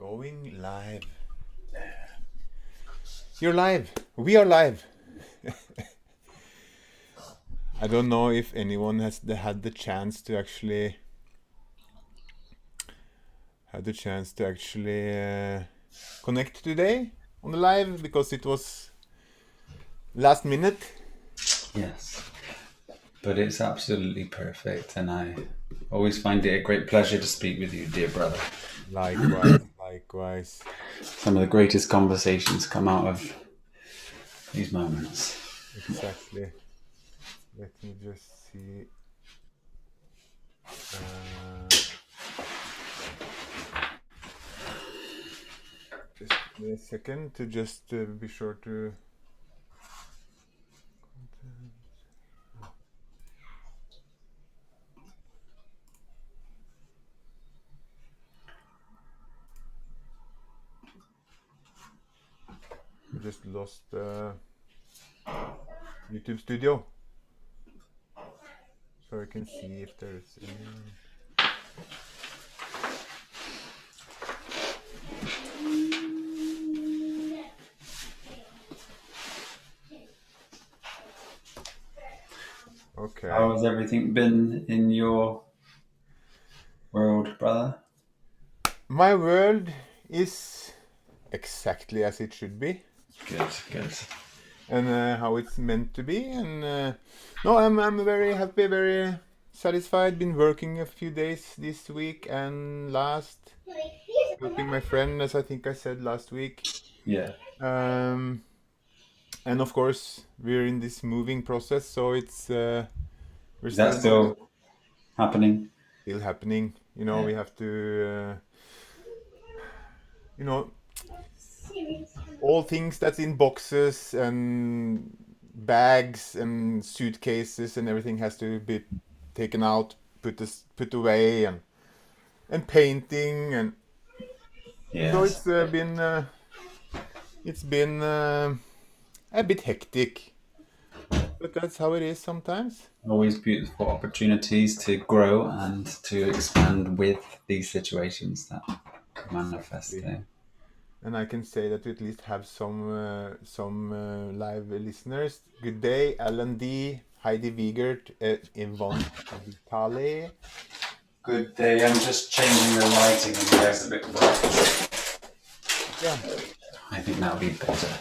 Going live. You're live. We are live. I don't know if anyone has had the chance to actually connect today on the live because it was last minute. Yes, but it's absolutely perfect, and I always find it a great pleasure to speak with you, dear brother. Likewise. Some of the greatest conversations come out of these moments. Exactly. Let me just see. Just give me a second to just be sure to. I just lost YouTube studio. So I can see if there's any. Okay. How has everything been in your world, brother? My world is exactly as it should be. Good. And how it's meant to be. And no, I'm very happy, very satisfied. Been working a few days this week and last, helping my friend, as I think I said last week. Yeah. And of course, we're in this moving process, so it's we're Is that still happening? still happening. Yeah. We have to, all things that's in boxes and bags and suitcases and everything has to be taken out, put away, and painting, and so Yes. it's been a bit hectic, but that's how it is sometimes. Always beautiful opportunities to grow and to expand with these situations that manifest there. And I can say that we at least have some live listeners. Good day, Alan D, Heidi Wiegert, Yvonne Vitale. Good day. I'm just changing the lighting and there's a bit bright. Yeah. I think that'll be better.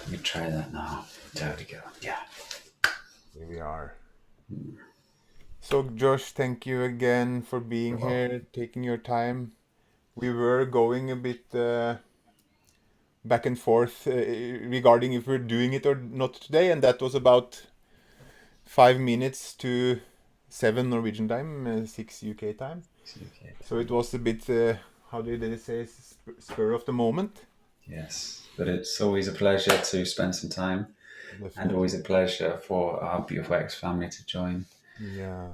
Let me try that now. There we go. Yeah. Here we are. So, Josh, thank you again for being here, taking your time. We were going a bit back and forth regarding if we're doing it or not today, and that was about 5 minutes to 7 Norwegian time, 6 UK time. Okay. So it was a bit, how did they say, spur of the moment. Yes, but it's always a pleasure to spend some time, and always a pleasure for our beautiful X family to join, Yeah.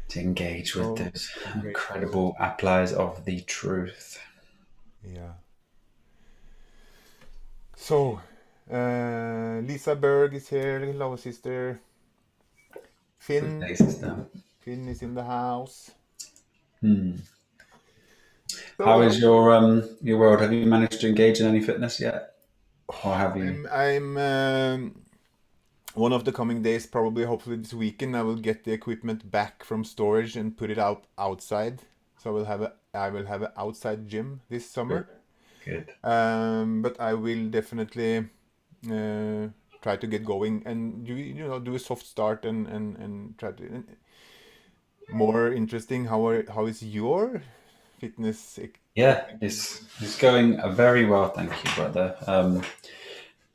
to engage with those great. incredible applies of the truth. Yeah. So, Lisa Berg is here, hello sister. Good day, sister. Finn is in the house. So, How is your world? Have you managed to engage in any fitness yet, or have you? I'm one of the coming days, probably hopefully this weekend, I will get the equipment back from storage and put it outside. So I will have an outside gym this summer. Good. But I will definitely try to get going and do a soft start and try to. More interesting. How is your fitness? Yeah, it's going very well, thank you, brother.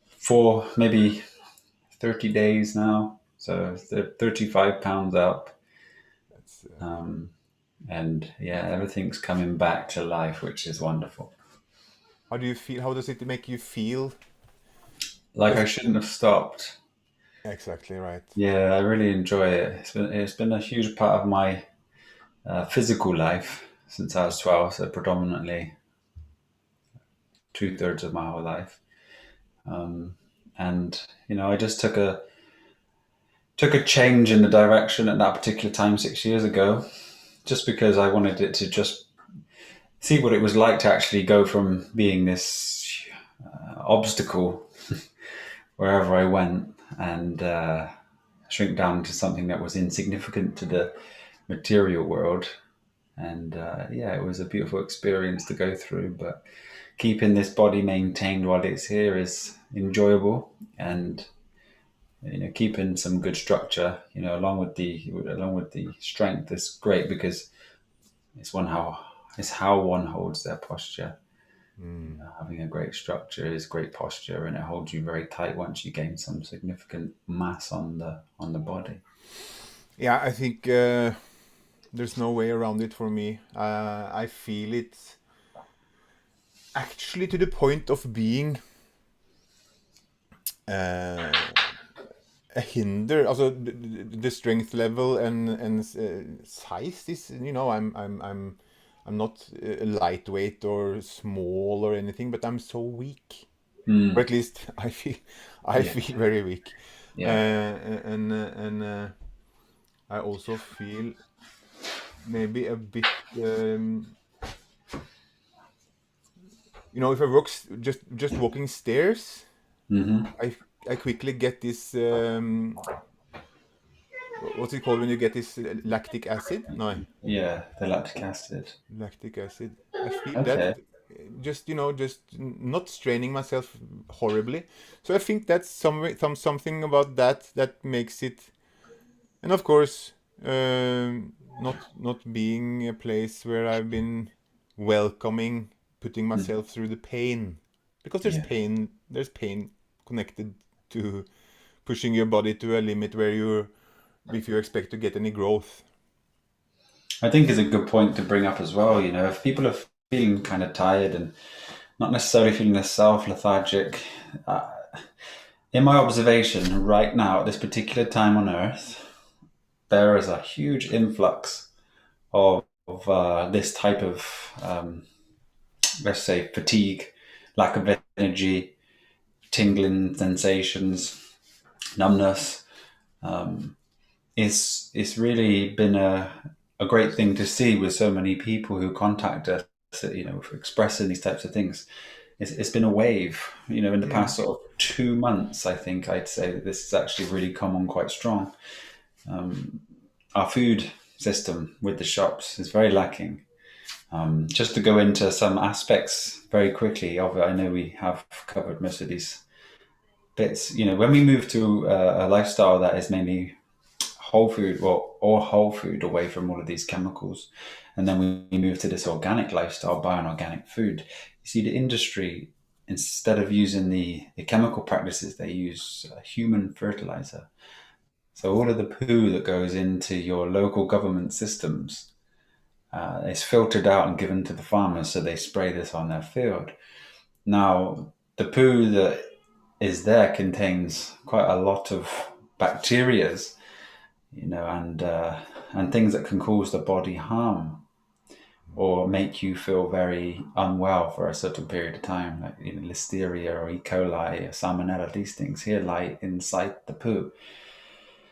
For maybe 30 days now, so 35 pounds up. That's, And yeah, everything's coming back to life, which is wonderful. how do you feel? How does it make you feel? Like I shouldn't have stopped. Exactly right. Yeah, I really enjoy it. It's been a huge part of my physical life since I was 12, so predominantly 2/3 of my whole life. And I just took a change in the direction at that particular time 6 years ago, just because I wanted it to just see what it was like to actually go from being this obstacle wherever I went, and shrink down to something that was insignificant to the material world. And yeah, it was a beautiful experience to go through. But keeping this body maintained while it's here is enjoyable, and keeping some good structure, along with the strength is great because it's how one holds their posture. Mm. Having a great structure is great posture, and it holds you very tight once you gain some significant mass on the body. Yeah, I think there's no way around it for me. I feel it actually to the point of being uh, a hinder. Also, the strength level and size is, I'm not lightweight or small or anything, but I'm so weak. Or Mm, at least I yeah, feel very weak. yeah. And I also feel maybe a bit, if I just walking stairs, Hmm. I I quickly get this, what's it called when you get this lactic acid? No, Yeah, the lactic acid. lactic acid. I feel that, Okay. just not straining myself horribly. So I think that's something about that makes it. And of course, not being a place where I've been welcoming putting Mm, myself through the pain, because yeah. there's pain connected to pushing your body to a limit where if you expect to get any growth. I think is a good point to bring up as well. If people are feeling kind of tired and not necessarily feeling themselves lethargic, uh, in my observation right now at this particular time on Earth, there is a huge influx of this type of, let's say, fatigue, lack of energy, tingling sensations, numbness. It's really been a great thing to see with so many people who contact us, for expressing these types of things. It's been a wave, in the Mm. past sort of 2 months. I think I'd say that this has actually really come on quite strong. Our food system with the shops is very lacking. Just to go into some aspects very quickly of it, I know we have covered most of these bits. When we move to a lifestyle that is mainly whole food, well, or whole food away from all of these chemicals, and then we move to this organic lifestyle, buying organic food. You see, the industry, instead of using the chemical practices, they use human fertilizer. So all of the poo that goes into your local government systems is filtered out and given to the farmers, so they spray this on their field. Now, the poo that is there contains quite a lot of bacterias, and things that can cause the body harm or make you feel very unwell for a certain period of time, like listeria or E. coli or salmonella. These things here lie inside the poo.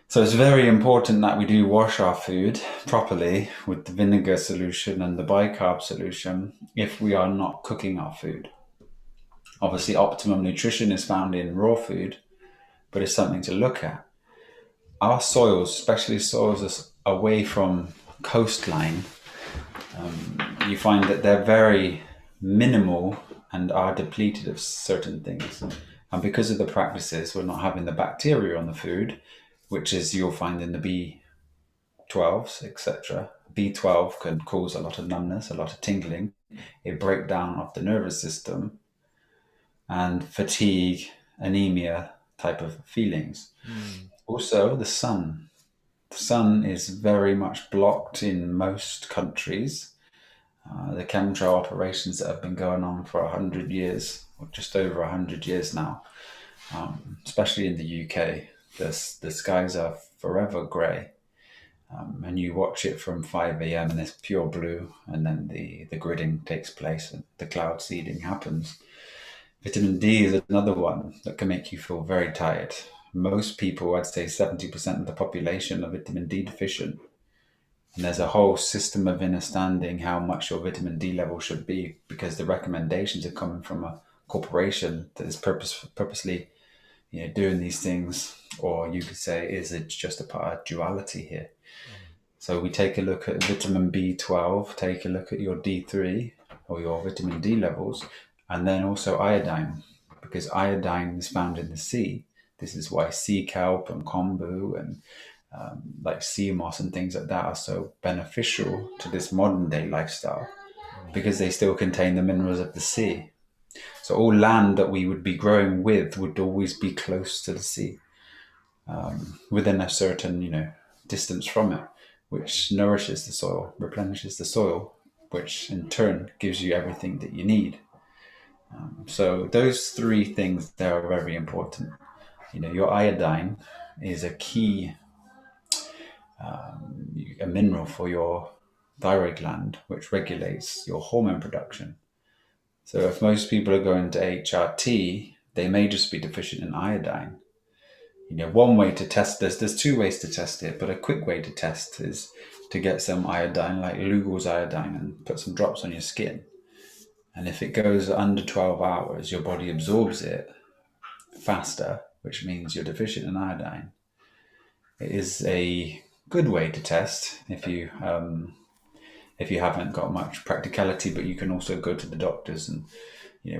So it's very important that we do wash our food properly with the vinegar solution and the bicarb solution if we are not cooking our food. Obviously, optimum nutrition is found in raw food, but it's something to look at. Our soils, especially soils away from coastline, you find that they're very minimal and are depleted of certain things. And because of the practices, we're not having the bacteria on the food, which is you'll find in the B12s, etc. B12 can cause a lot of numbness, a lot of tingling, a breakdown of the nervous system, and fatigue, anemia type of feelings. Mm. Also, the sun. The sun is very much blocked in most countries. The chemtrail operations that have been going on for 100 years, or just over 100 years now, especially in the UK, the skies are forever grey. And you watch it from 5 a.m. and it's pure blue, and then the gridding takes place and the cloud seeding happens. Vitamin D is another one that can make you feel very tired. Most people, I'd say 70% of the population, are vitamin D deficient. And there's a whole system of understanding how much your vitamin D level should be, because the recommendations are coming from a corporation that is purposely, doing these things. Or you could say, is it just a part of duality here? So we take a look at vitamin B12, take a look at your D3 or your vitamin D levels, and then also iodine, because iodine is found in the sea. This is why sea kelp and kombu and like sea moss and things like that are so beneficial to this modern day lifestyle, Mm. because they still contain the minerals of the sea. So all land that we would be growing with would always be close to the sea, within a certain, distance from it, which nourishes the soil, replenishes the soil, which in turn gives you everything that you need. So those three things there are very important. Your iodine is a key, a mineral for your thyroid gland, which regulates your hormone production. So if most people are going to HRT, they may just be deficient in iodine. One way to test this, there's two ways to test it, but a quick way to test is to get some iodine, like Lugol's iodine, and put some drops on your skin. And if it goes under 12 hours, your body absorbs it faster, which means you're deficient in iodine. It is a good way to test if you haven't got much practicality, but you can also go to the doctors and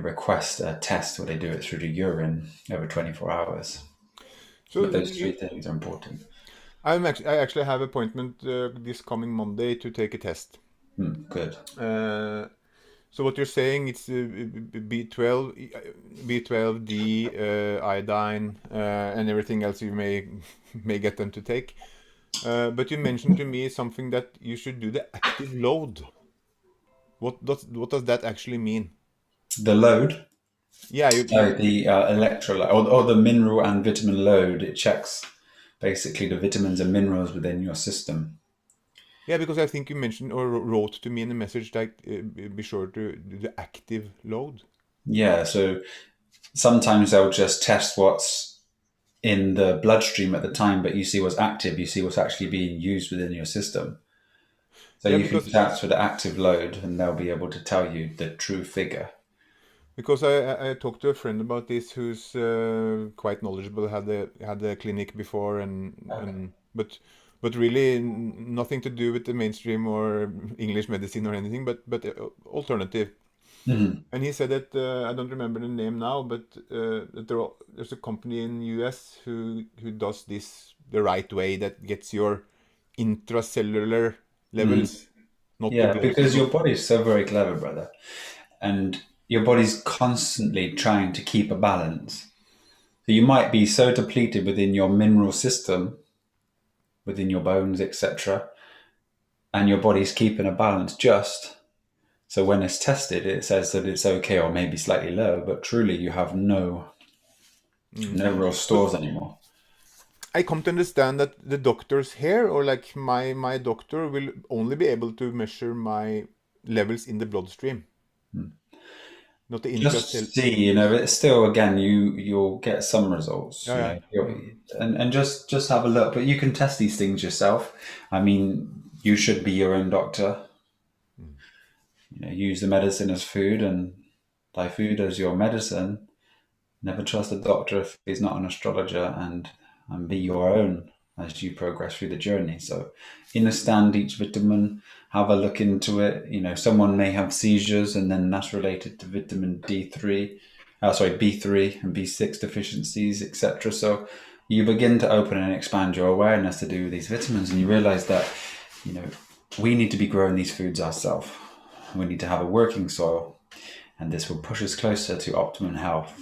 request a test where they do it through the urine over 24 hours. So But those three things are important. I actually have appointment this coming Monday to take a test. Good. Uh, so what you're saying, it's B12, B12, D, iodine, and everything else you may may get them to take. But you mentioned to me something that you should do the active load. What does that actually mean? The load, Yeah, the electrolyte, or the mineral and vitamin load, it checks basically the vitamins and minerals within your system. yeah, because I think you mentioned or wrote to me in a message like be sure to do the active load. Yeah, so sometimes they'll just test what's in the bloodstream at the time, but you see what's active, you see what's actually being used within your system. So Yeah, you can search for the active load and they'll be able to tell you the true figure. because I talked to a friend about this who's quite knowledgeable, had a clinic before, Okay. but really nothing to do with the mainstream or English medicine or anything, but alternative. Mhm. And he said that I don't remember the name now, but that there's a company in US who does this the right way, that gets your intracellular Mhm. levels, not the Yeah, blood, because not. your body's so very clever, brother. And your body's constantly trying to keep a balance. So you might be so depleted within your mineral system, within your bones, etc., and your body's keeping a balance just. So when it's tested, it says that it's okay or maybe slightly low, but truly you have Mm. no real So stores anymore. I come to understand that the doctors here, or like my doctor, will only be able to measure my levels in the bloodstream, not the intracell. Just see, it's still, again, you'll get some results, Yeah, yeah. Mm. and just have a look. But you can test these things yourself. I mean, you should be your own doctor. Mm. Use the medicine as food and thy food as your medicine. Never trust a doctor if he's not an astrologer, and be your own as you progress through the journey. So, understand each vitamin, have a look into it. Someone may have seizures, and then that's related to vitamin D3, B3 and B6 deficiencies, etc. So, you begin to open and expand your awareness to do these vitamins, and you realize that, you know, we need to be growing these foods ourselves. We need to have a working soil, and this will push us closer to optimum health.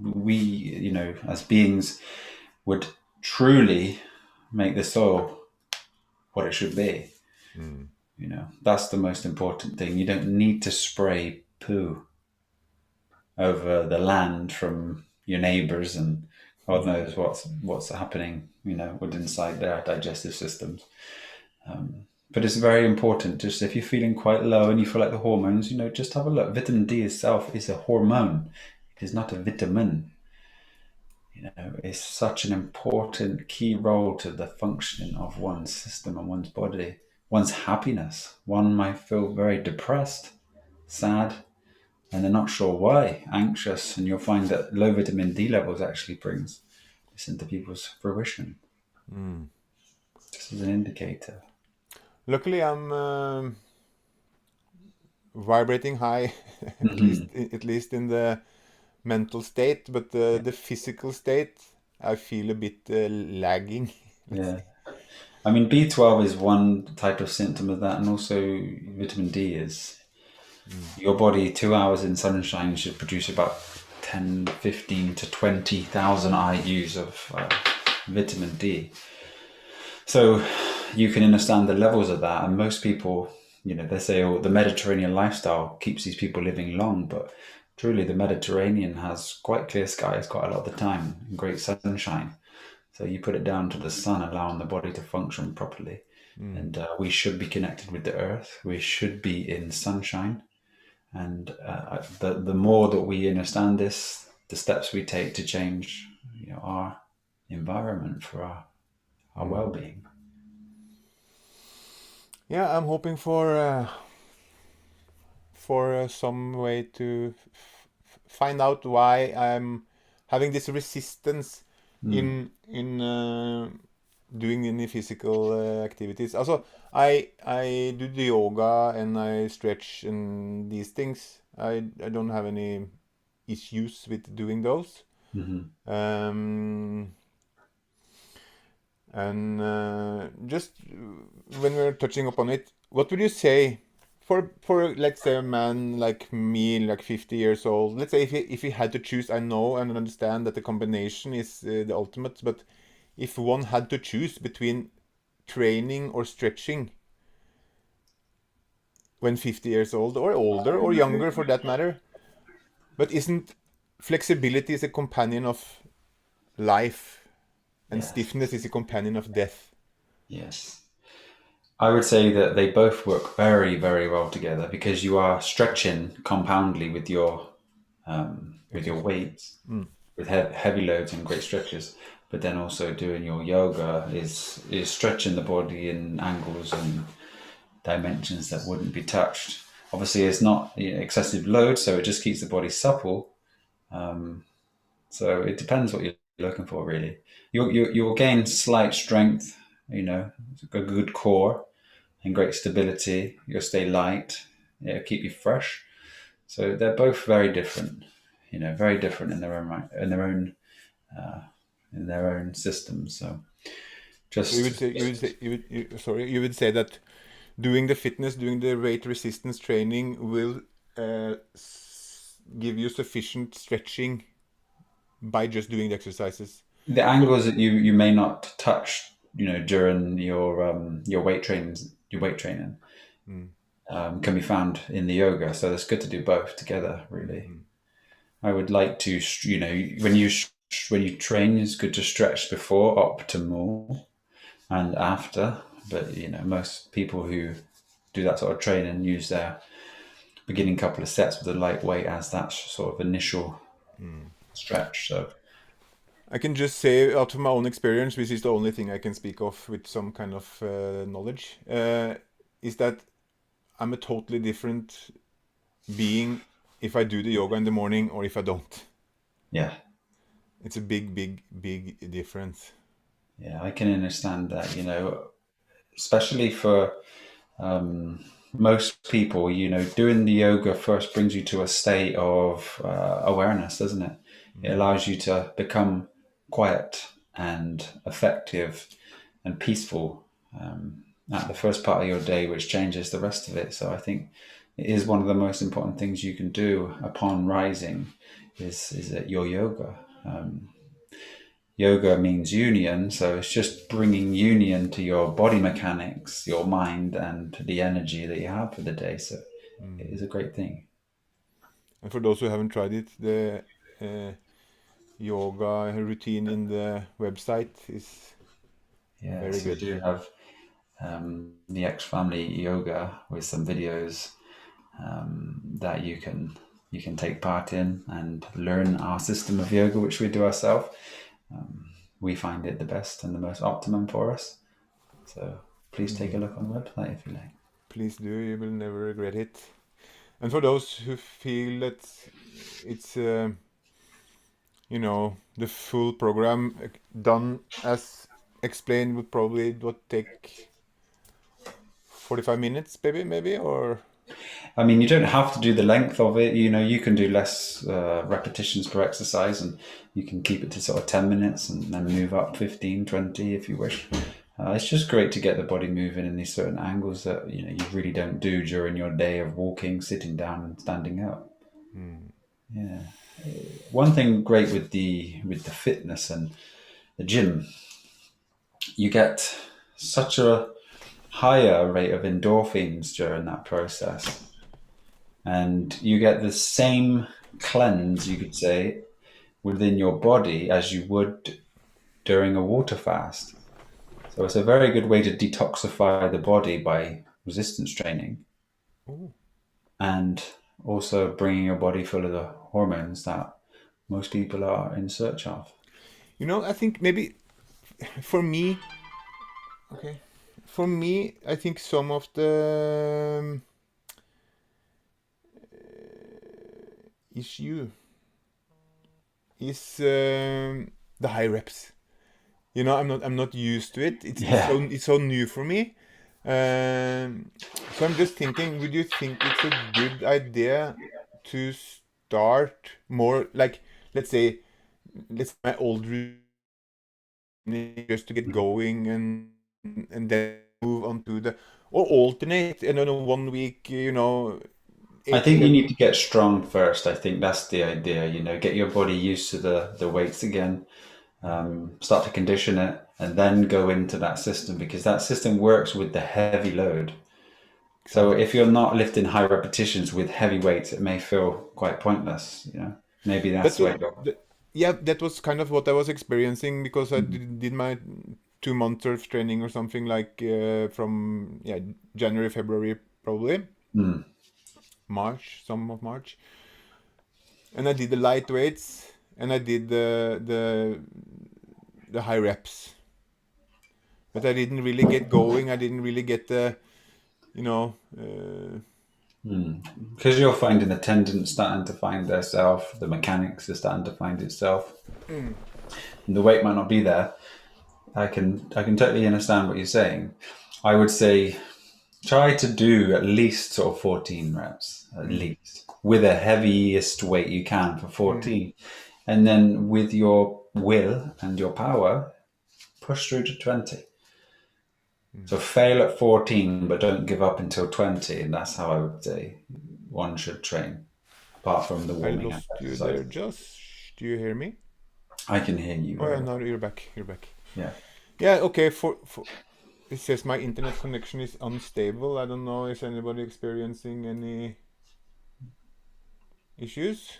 We, as beings, would truly make the soil what it should be. Mm. That's the most important thing. You don't need to spray poo over the land from your neighbors, and God Mm. knows what's happening, with inside their digestive systems. But it's very important. Just if you're feeling quite low and you feel like the hormones, just have a look. Vitamin D itself is a hormone. It is not a vitamin. It's such an important key role to the functioning of one's system and one's body. one's happiness. One might feel very depressed, sad, and they're not sure why, anxious, and you'll find that low vitamin D levels actually brings this into people's fruition, Mm. just as an indicator. Luckily, I'm vibrating high, Hmm. at least in the mental state, but Yeah. the physical state, I feel a bit lagging. Let's Yeah. say. I mean, B12 is one type of symptom of that, and also vitamin D is. Mm. Your body, 2 hours in sunshine, should produce about 10, 15 to 20,000 IUs of vitamin D. So you can understand the levels of that. And most people, they say, oh, the Mediterranean lifestyle keeps these people living long. But truly, the Mediterranean has quite clear skies quite a lot of the time and great sunshine. So you put it down to the sun, allowing the body to function properly. Mm. And we should be connected with the earth. We should be in sunshine. And the more that we understand this, the steps we take to change, our environment for our Mm. well-being. Yeah, I'm hoping for some way to find out why I'm having this resistance Mm. in doing any physical activities. Also, I do the yoga and I stretch and these things. I don't have any issues with doing those. Hmm. Um, and just when we're touching upon it, what would you say for let's say a man like me, like 50 years old? Let's say if he had to choose, I know and understand that the combination is the ultimate, but if one had to choose between training or stretching when 50 years old or older or younger for that matter, but isn't flexibility is a companion of life and Yes, stiffness is a companion of death? yes. I would say that they both work very, very well together because you are stretching compoundly with your Exercise. weights, Mm. with heavy loads and great stretches. But then also doing your yoga is stretching the body in angles and dimensions that wouldn't be touched. Obviously, it's not excessive load, so it just keeps the body supple. Um, so it depends what you're looking for, really. You'll gain slight strength, a good core and great stability. You'll stay light, keep you fresh. So they're both very different, very different in their own right, in their own systems. So So you would just say sorry, you would say that doing the fitness, doing the weight resistance training will give you sufficient stretching by just doing the exercises. the So, angles that you may not touch, during your weight training mm, can be found in the yoga. So it's good to do both together, mm, really. mm, I would like to, when you train, it's good to stretch before optimal and after. But most people who do that sort of training use their beginning couple of sets with a light weight as that sort of initial mm. stretch. So I can just say out of my own experience, which is the only thing I can speak of with some kind of knowledge, is that I'm a totally different being if I do the yoga in the morning or if I don't. yeah, It's a big, big, big difference. yeah, I can understand that. Especially for most people, doing the yoga first brings you to a state of awareness, doesn't it? It Mm, allows you to become quiet and effective and peaceful at the first part of your day, which changes the rest of it. So I think it is one of the most important things you can do upon rising is that your yoga. Yoga means union, so it's just bringing union to your body mechanics, your mind, and the energy that you have for the day. So it mm. is a great thing. And for those who haven't tried it, the uh, yoga routine in the website is very Yes, we good. do have the X Family Yoga with some videos that you can take part in and learn our system of yoga, which we do ourselves. We find it the best and the most optimum for us. So please take a look on the website if you like. Please do. You will never regret it. And for those who feel that it's the full program done as explained would probably would take 45 minutes, maybe, or I mean, you don't have to do the length of it. You can do less repetitions per exercise, and you can keep it to sort of 10 minutes and then move up 15, 20 if you wish. It's just great to get the body moving in these certain angles that you really don't do during your day of walking, sitting down, and standing up. Yeah. One thing great with the fitness and the gym, you get such a higher rate of endorphins during that process, and you get the same cleanse, you could say, within your body as you would during a water fast. So it's a very good way to detoxify the body by resistance training, oh. and also bringing your body full of the hormones that most people are in search of. I think maybe for me, okay, for me, I think some of the issue is the high reps. I'm not used to it. Yeah. It's so new for me. So I'm just thinking, would you think it's a good idea to start more like, let's say, my old routine just to get going, and then move on to the, or alternate, I don't know, 1 week, I eight, think you need seven. to get strong first. I think that's the idea. Get your body used to the weights again, start to condition it, and then go into that system, because that system works with the heavy load. So Exactly. if you're not lifting high repetitions with heavy weights, it may feel quite pointless. Maybe that's That's where what, you're. yeah, that was kind of what I was experiencing, because I did my 2 months of training or something, like from, yeah, January, February, probably Mm, March, some of March, and I did the light weights, and I did the high reps, but I didn't really get going. I didn't really get the, you know, because you're finding the tendons starting to find their self, the mechanics are starting to find itself, and the weight might not be there. I can totally understand what you're saying. I would say try to do at least sort of 14 reps, at mm, least, with the heaviest weight you can for mm, 14. And then with your will and your power, push through to 20. So fail at 14, but don't give up until 20. And that's how I would say one should train, apart from the I warming up lost you exercise. there. Just, do you hear me? I can hear you Oh very yeah, well. now you're back. You're back. Yeah. Yeah, okay. For it says my internet connection is unstable. I don't know, is anybody experiencing any issues?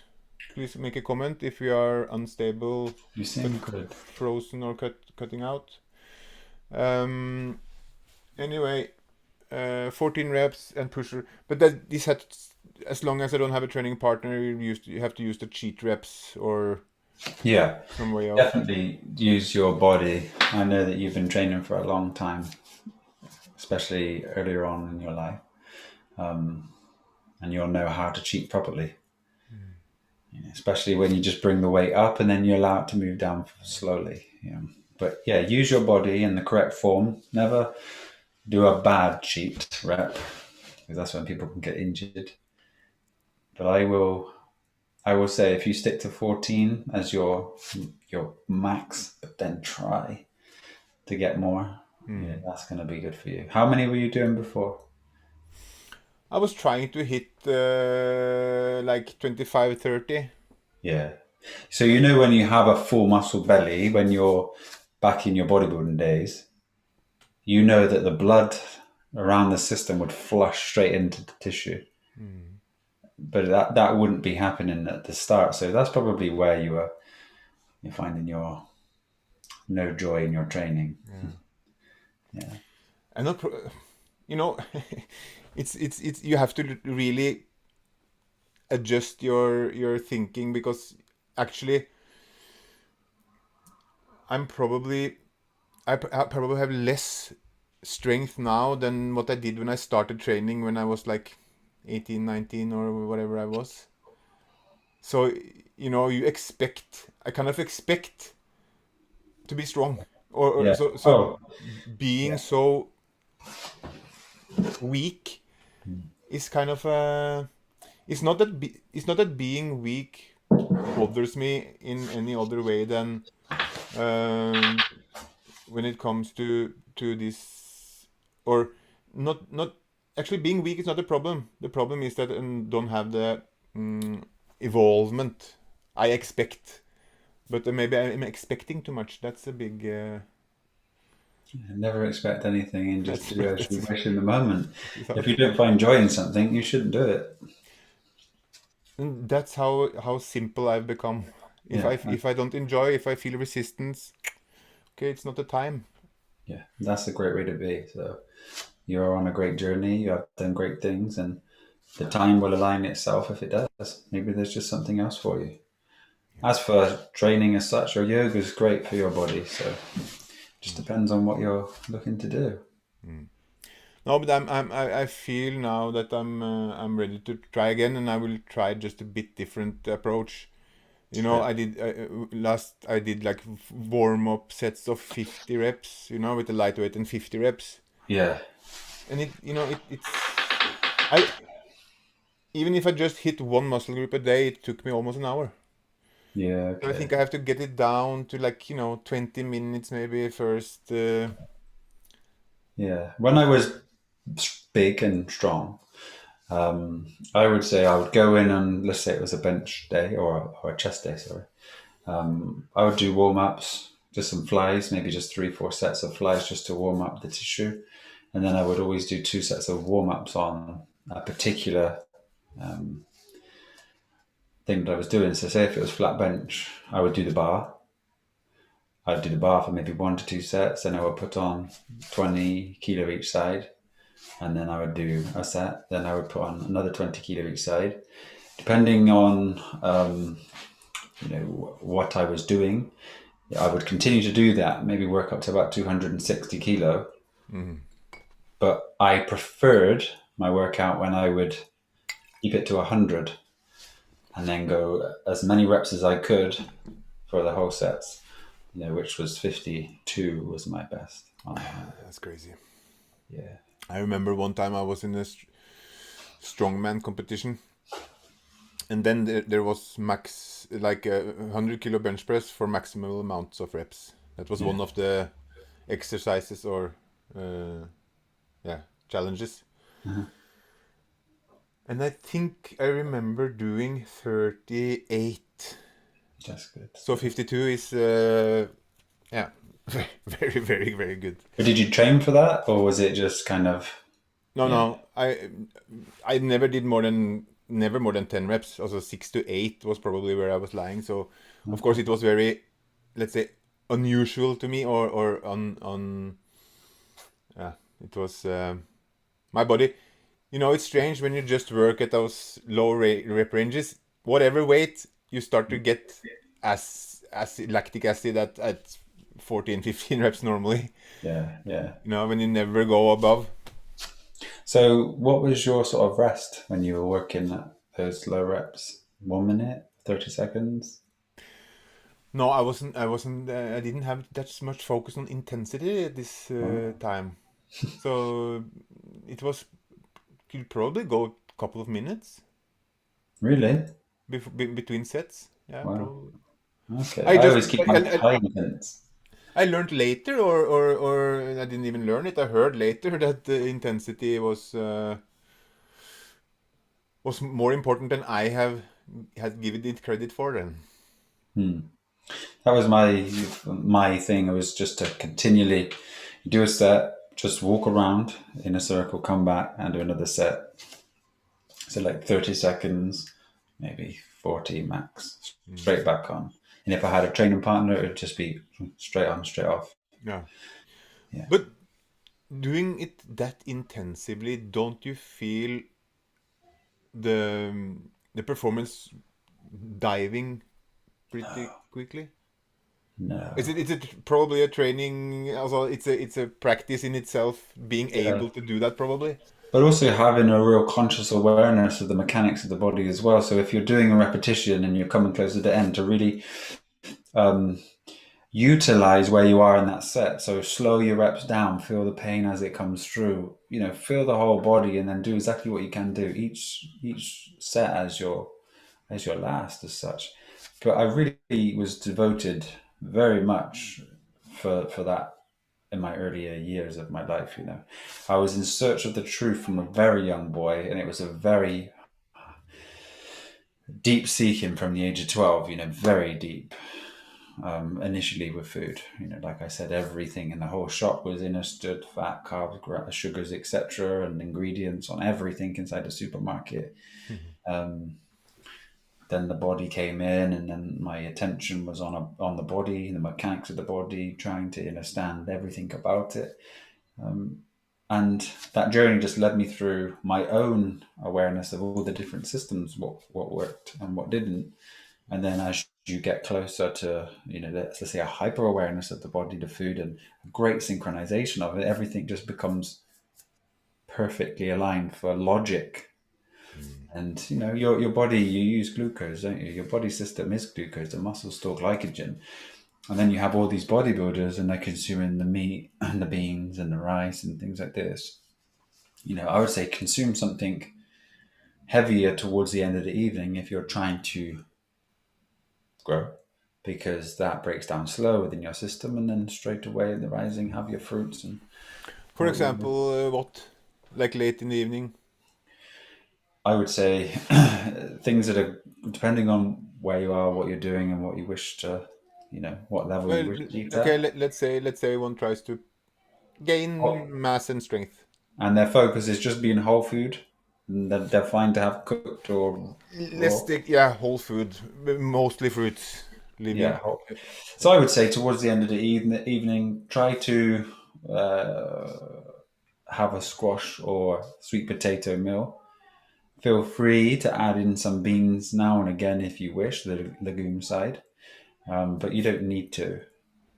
Please make a comment if you are unstable, You cut, seem good. frozen, or cutting out. Um. Anyway, 14 reps and pusher. But that this had, as long as I don't have a training partner, you have to use the cheat reps or Yeah. some way of. Definitely use your body. I know that you've been training for a long time, especially earlier on in your life, and you'll know how to cheat properly, especially when you just bring the weight up and then you allow it to move down slowly. But yeah, use your body in the correct form. Never do a bad cheat rep, because that's when people can get injured. But I will say, if you stick to 14 as your max, but then try to get more, yeah, Hmm. that's going to be good for you. How many were you doing before? I was trying to hit like 25, 30. Yeah. So when you have a full muscle belly, when you're back in your bodybuilding days, you know that the blood around the system would flush straight into the tissue. Hmm. But that wouldn't be happening at the start. So that's probably where you're finding your no joy in your training. Yeah. Yeah. And not, you know, it's you have to really adjust your thinking, because actually I'm probably I probably have less strength now than what I did when I started training when I was like 18, 19 or whatever I was. So, you expect, I kind of expect to be strong. Or Yeah. so Oh, being yeah. so weak is kind of it's not that being weak bothers me in any other way than um, when it comes to this, or not actually being weak is not the problem. The problem is that I don't have the um, evolvement I expect, but maybe I'm expecting too much. That's a big Never expect anything and just that's do as that's you wish in the moment. If you that's don't find joy in something, you shouldn't do it. and that's how simple I've become. If Yeah. I don't enjoy, if I feel resistance, okay, it's not the time. Yeah. That's a great way to be. So you're on a great journey. You have done great things, and the time will align itself if it does. Maybe there's just something else for you. As for training as such, your yoga is great for your body. So it just Mm. depends on what you're looking to do. Mm. No, but I feel now that I'm ready to try again, and I will try just a bit different approach. Yeah. I did last I did like warm up sets of 50 reps, with the lightweight and 50 reps, Yeah. and it's I even if I just hit one muscle group a day, it took me almost an hour. Yeah. So I Okay. think I have to get it down to like 20 minutes maybe first. Yeah. When I was big and strong, I would say I would go in and let's say it was a bench day or a chest day, sorry. I would do warm ups, just some flies, maybe just 3, 4 sets of flies just to warm up the tissue. And then I would always do 2 sets of warm ups on a particular thing that I was doing. So, say if it was flat bench, I would do the bar. I'd do the bar for maybe 1 to 2 sets, and I would put on 20 kilo each side. And then I would do a set. Then I would put on another 20 kilo each side. Depending on what I was doing, I would continue to do that, maybe work up to about 260 kilo. Mm, But I preferred my workout when I would keep it to 100 and then go as many reps as I could for the whole sets, which was 52 was my best on 100. that's crazy. Yeah. I remember one time I was in a strongman competition, and then there was max like a 100 kilo bench press for maximal amounts of reps. That was Yeah. one of the exercises or uh, yeah, challenges. Uh-huh. And I think I remember doing 38. That's good. So 52 is yeah, very very very good. But did you train for that, or was it just kind of, No, yeah? no, I never did never more than 10 reps. Also 6 to 8 was probably where I was lying. So of course it was very, let's say, unusual to me, or on yeah, it was my body. It's strange when you just work at those low rep ranges. Whatever weight you start to get as lactic acid at 14, 15 reps normally. Yeah, yeah. When you never go above. So, what was your sort of rest when you were working at those low reps? 1 minute, 30 seconds? No, I wasn't. I wasn't. I didn't have that much focus on intensity this Oh, time. So it was. Could probably go a couple of minutes really? between sets. Yeah, Wow. probably. Okay. I I just always keep my high intense. I learned later, or I didn't even learn it. I heard later that the intensity was more important than I had given it credit for. Then. Hmm. That was my thing. It was just to continually do a set, just walk around in a circle, come back and do another set. So like 30 seconds, maybe 40 max, Mm. straight back on. And if I had a training partner, it would just be straight on, straight off. Yeah, Yeah. but doing it that intensively, don't you feel the performance diving pretty quickly? No. Is it probably a training? Also, it's a practice in itself, being Yeah. able to do that probably. But also having a real conscious awareness of the mechanics of the body as well. So if you're doing a repetition and you're coming close to the end, to really um, utilize where you are in that set. So slow your reps down, feel the pain as it comes through. Feel the whole body, and then do exactly what you can do each set as your last as such. But I really was devoted very much for that in my earlier years of my life. I was in search of the truth from a very young boy, and it was a very deep seeking from the age of 12. Very deep. Initially with food. Like I said, everything in the whole shop was understood: fat, carbs, sugars, etc., and ingredients on everything inside the supermarket. Mhm. Um, then the body came in, and then my attention was on the body, the mechanics of the body, trying to understand everything about it. And that journey just led me through my own awareness of all the different systems, what worked and what didn't. And then as you get closer to, let's say a hyper awareness of the body, the food, and a great synchronization of it, everything just becomes perfectly aligned for logic. Mm. And your body, you use glucose, don't you? Your body system is glucose. The muscles store glycogen. And then you have all these bodybuilders, and they're consuming the meat and the beans and the rice and things like this. I would say consume something heavier towards the end of the evening if you're trying to grow, because that breaks down slow within your system, and then straight away in the rising have your fruits and For all. example, what? Like late in the evening? I would say things that are depending on where you are, what you're doing, and what you wish to, what level you Well, wish to eat okay, at. let's say one tries to gain Oh, mass and strength. and their focus is just being whole food, and they're fine to have cooked or Let's raw. take, yeah, whole food, mostly fruits, Yeah, living. whole. So I would say towards the end of the evening, try to uh, have a squash or sweet potato meal. Feel free to add in some beans now and again if you wish, the legume side, but you don't need to.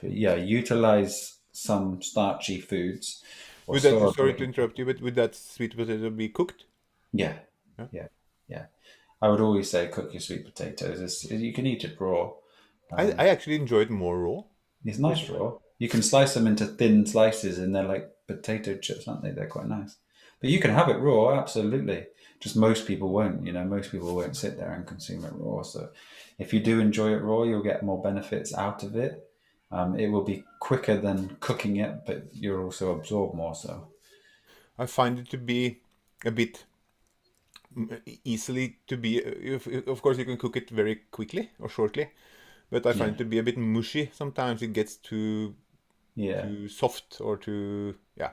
But yeah, utilize some starchy foods or Would that, store sorry to grain. interrupt you, but would that sweet potato be cooked? Yeah, Yeah. yeah, yeah. I would always say cook your sweet potatoes. You can eat it raw. I actually enjoy it more raw. It's But nice raw. You can slice them into thin slices, and they're like potato chips, aren't they? They're quite nice. But you can have it raw, absolutely. Just most people won't. Most people won't sit there and consume it raw. So, if you do enjoy it raw, you'll get more benefits out of it. It will be quicker than cooking it, but you'll also absorb more. So, I find it to be a bit easily to be. Of course, you can cook it very quickly or shortly, but I find yeah, it to be a bit mushy. Sometimes it gets too yeah. too soft or too, yeah.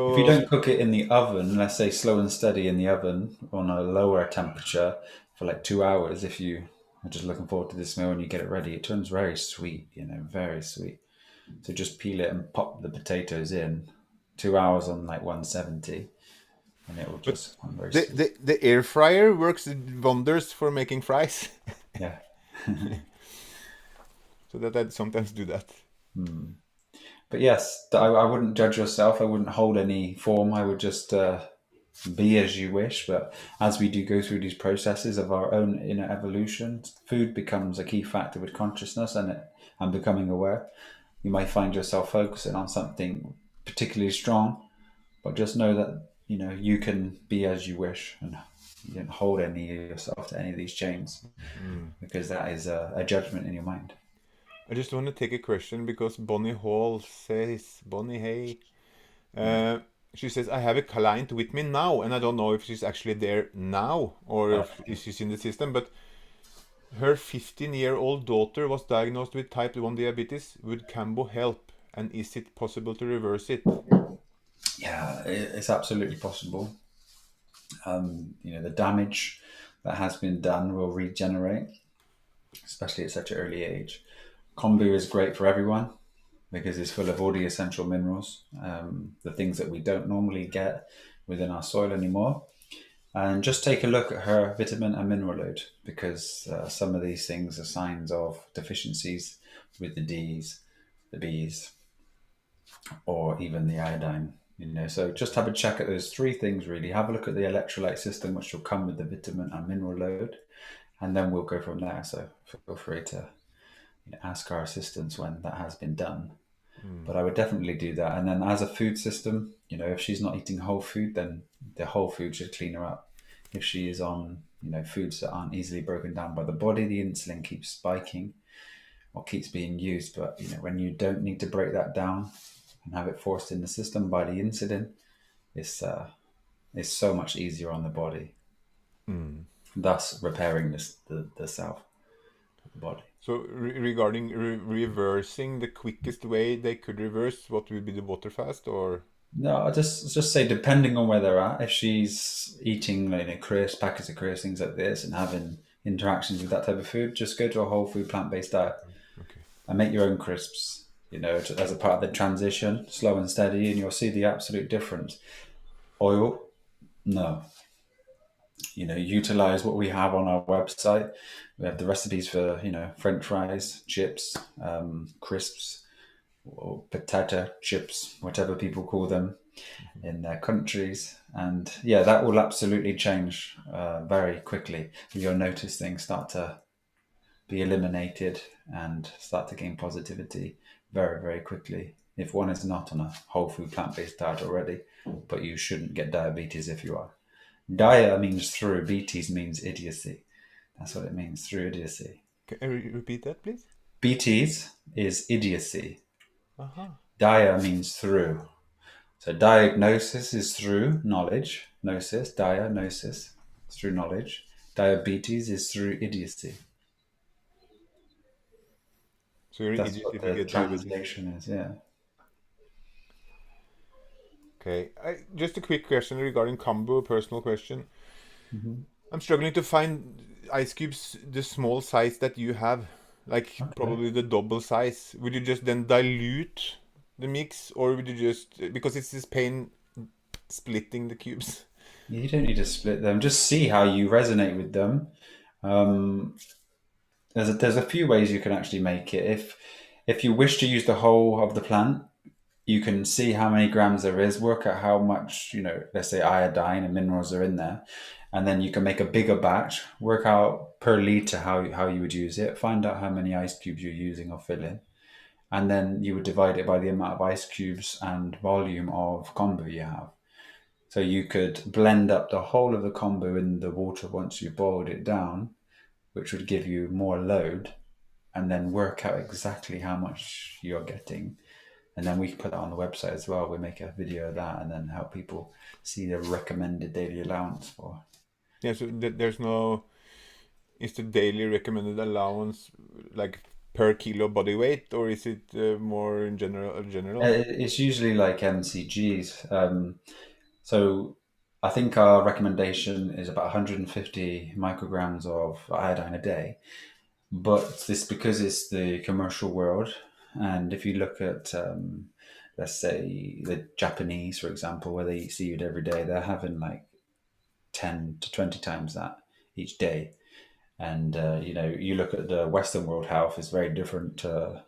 If you So don't cook it in the oven, let's say slow and steady in the oven on a lower temperature for like 2 hours, if you are just looking forward to this meal and you get it ready, it turns very sweet, very sweet. So just peel it and pop the potatoes in. 2 hours on like 170, and it will but just come very the, sweet. the air fryer works wonders for making fries. Yeah. So that I sometimes do that. Hmm. But yes, I wouldn't judge yourself. I wouldn't hold any form. I would just be as you wish. But as we do go through these processes of our own inner evolution, food becomes a key factor with consciousness and becoming aware. You might find yourself focusing on something particularly strong, but just know that you can be as you wish, and you don't hold any of yourself to any of these chains, Mm. because that is a judgment in your mind. I just want to take a question because Bonnie Hall says, Bonnie, hey, Mm. uh, she says, I have a client with me now, and I don't know if she's actually there now or if Okay. she's in the system, but her 15-year-old daughter was diagnosed with type 1 diabetes. Would Cambo help? And is it possible to reverse it? Yeah, it's absolutely possible. The damage that has been done will regenerate, especially at such an early age. Kombu is great for everyone because it's full of all the essential minerals, the things that we don't normally get within our soil anymore. And just take a look at her vitamin and mineral load, because some of these things are signs of deficiencies with the D's, the B's, or even the iodine. So just have a check at those three things really. Have a look at the electrolyte system, which will come with the vitamin and mineral load, and then we'll go from there. So feel free to ask our assistants when that has been done. Mm. But I would definitely do that. And then as a food system, if she's not eating whole food, then the whole food should clean her up. If she is on, foods that aren't easily broken down by the body, the insulin keeps spiking or keeps being used. But when you don't need to break that down and have it forced in the system by the insulin, it's so much easier on the body, Mm. thus repairing the self, the body. So regarding reversing, the quickest way they could reverse, what would be the water fast, or? No, I just say depending on where they're at. If she's eating crisps, packets of crisps, things like this, and having interactions with that type of food, just go to a whole food plant-based diet Okay. and make your own crisps. As a part of the transition, slow and steady, and you'll see the absolute difference. Oil, no. Utilize what we have on our website. We have the recipes for French fries, chips, crisps, or potato chips, whatever people call them in their countries. And yeah, that will absolutely change very quickly. You'll notice things start to be eliminated and start to gain positivity very, very quickly. If one is not on a whole food plant-based diet already, but you shouldn't get diabetes if you are. Dia means through, betes means idiocy. That's what it means, through idiocy. Can you repeat that, please? Betes is idiocy. Uh-huh. Dia means through. So diagnosis is through knowledge. Gnosis, diagnosis is through knowledge. Diabetes is through idiocy. So you're an That's idiot what if you the get diabetes. translation is, yeah. Okay. Just a quick question regarding combo, personal question. Mm-hmm. I'm struggling to find ice cubes the small size that you have, like Okay. probably the double size. Would you just then dilute the mix, or would you just, because it's this pain splitting the cubes? You don't need to split them. Just see how you resonate with them. Um, there's a few ways you can actually make it. If you wish to use the whole of the plant, you can see how many grams there is, work out how much, let's say iodine and minerals are in there, and then you can make a bigger batch, work out per liter how you would use it, find out how many ice cubes you're using or filling, and then you would divide it by the amount of ice cubes and volume of combo you have. So you could blend up the whole of the combo in the water once you boiled it down, which would give you more load, and then work out exactly how much you're getting. And then we can put that on the website as well. We make a video of that and then help people see the recommended daily allowance for. Yeah, so there's no, is the daily recommended allowance like per kilo body weight, or is it more in general? It's usually like MCGs. So I think our recommendation is about 150 micrograms of iodine a day. But this because it's the commercial world, and if you look at, let's say, the Japanese, for example, where they eat seafood every day, they're having like 10 to 20 times that each day. And, you look at the Western world health, it's very different to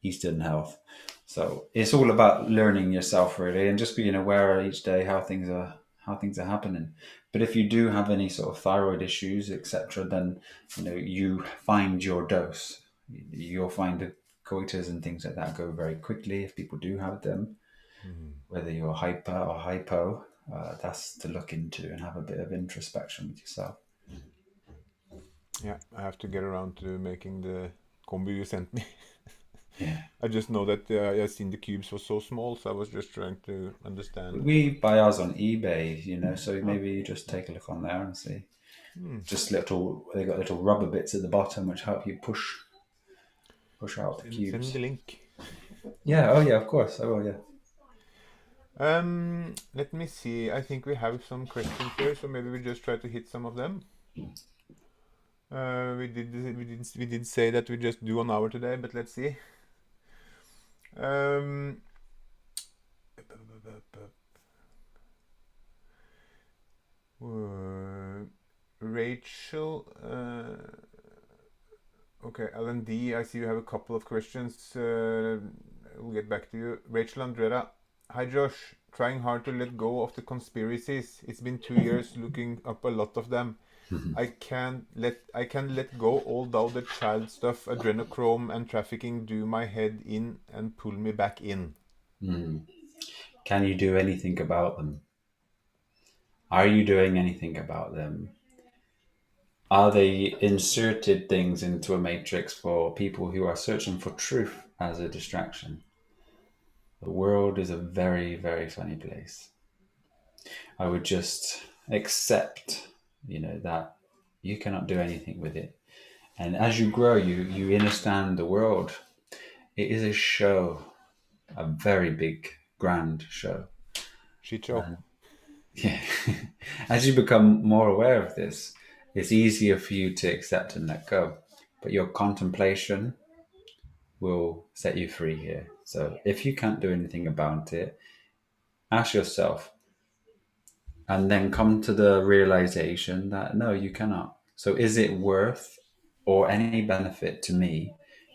Eastern health. So it's all about learning yourself really, and just being aware each day how things are happening. But if you do have any sort of thyroid issues, etc., then you find your dose. You'll find the goiters and things like that go very quickly if people do have them. Mhm. Whether you're hyper or hypo, that's to look into and have a bit of introspection with yourself. Yeah, I have to get around to making the combo you sent me. Yeah. I just know that I seen the cubes were so small, so I was just trying to understand. We buy ours on eBay, so Ah, maybe you just take a look on there and see. hmm. Just they got little rubber bits at the bottom which help you push out the Send me cubes. the link. Yeah, oh yeah, of course. I will, yeah. Let me see. I think we have some questions here, so maybe we just try to hit some of them. We did say that we just do 1 hour today, but let's see. Um, Rachel. Okay, Alan D, I see you have a couple of questions. We'll get back to you. Rachel Andrera, hi Josh. Trying hard to let go of the conspiracies. It's been 2 years looking up a lot of them. I can let go, although the child stuff, adrenochrome and trafficking do my head in and pull me back in. Can you do anything about them? Are you doing anything about them? Are they inserted things into a matrix for people who are searching for truth as a distraction? The world is a very, very funny place. I would just accept, that you cannot do anything with it. And as you grow, you understand the world. It is a show, a very big, grand show. Shit show. Yeah. As you become more aware of this, it's easier for you to accept and let go. But your contemplation will set you free here. So if you can't do anything about it, ask yourself and then come to the realization that no, you cannot. So is it worth or any benefit to me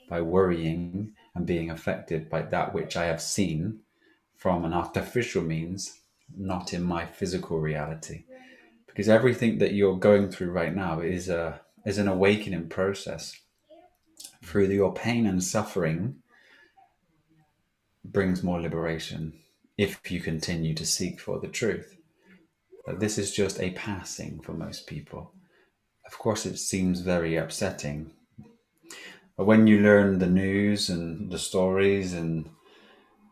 by worrying and being affected by that which I have seen from an artificial means, not in my physical reality? Because everything that you're going through right now is an awakening process. Through your pain and suffering brings more liberation if you continue to seek for the truth. But this is just a passing for most people. Of course, it seems very upsetting, but when you learn the news and the stories and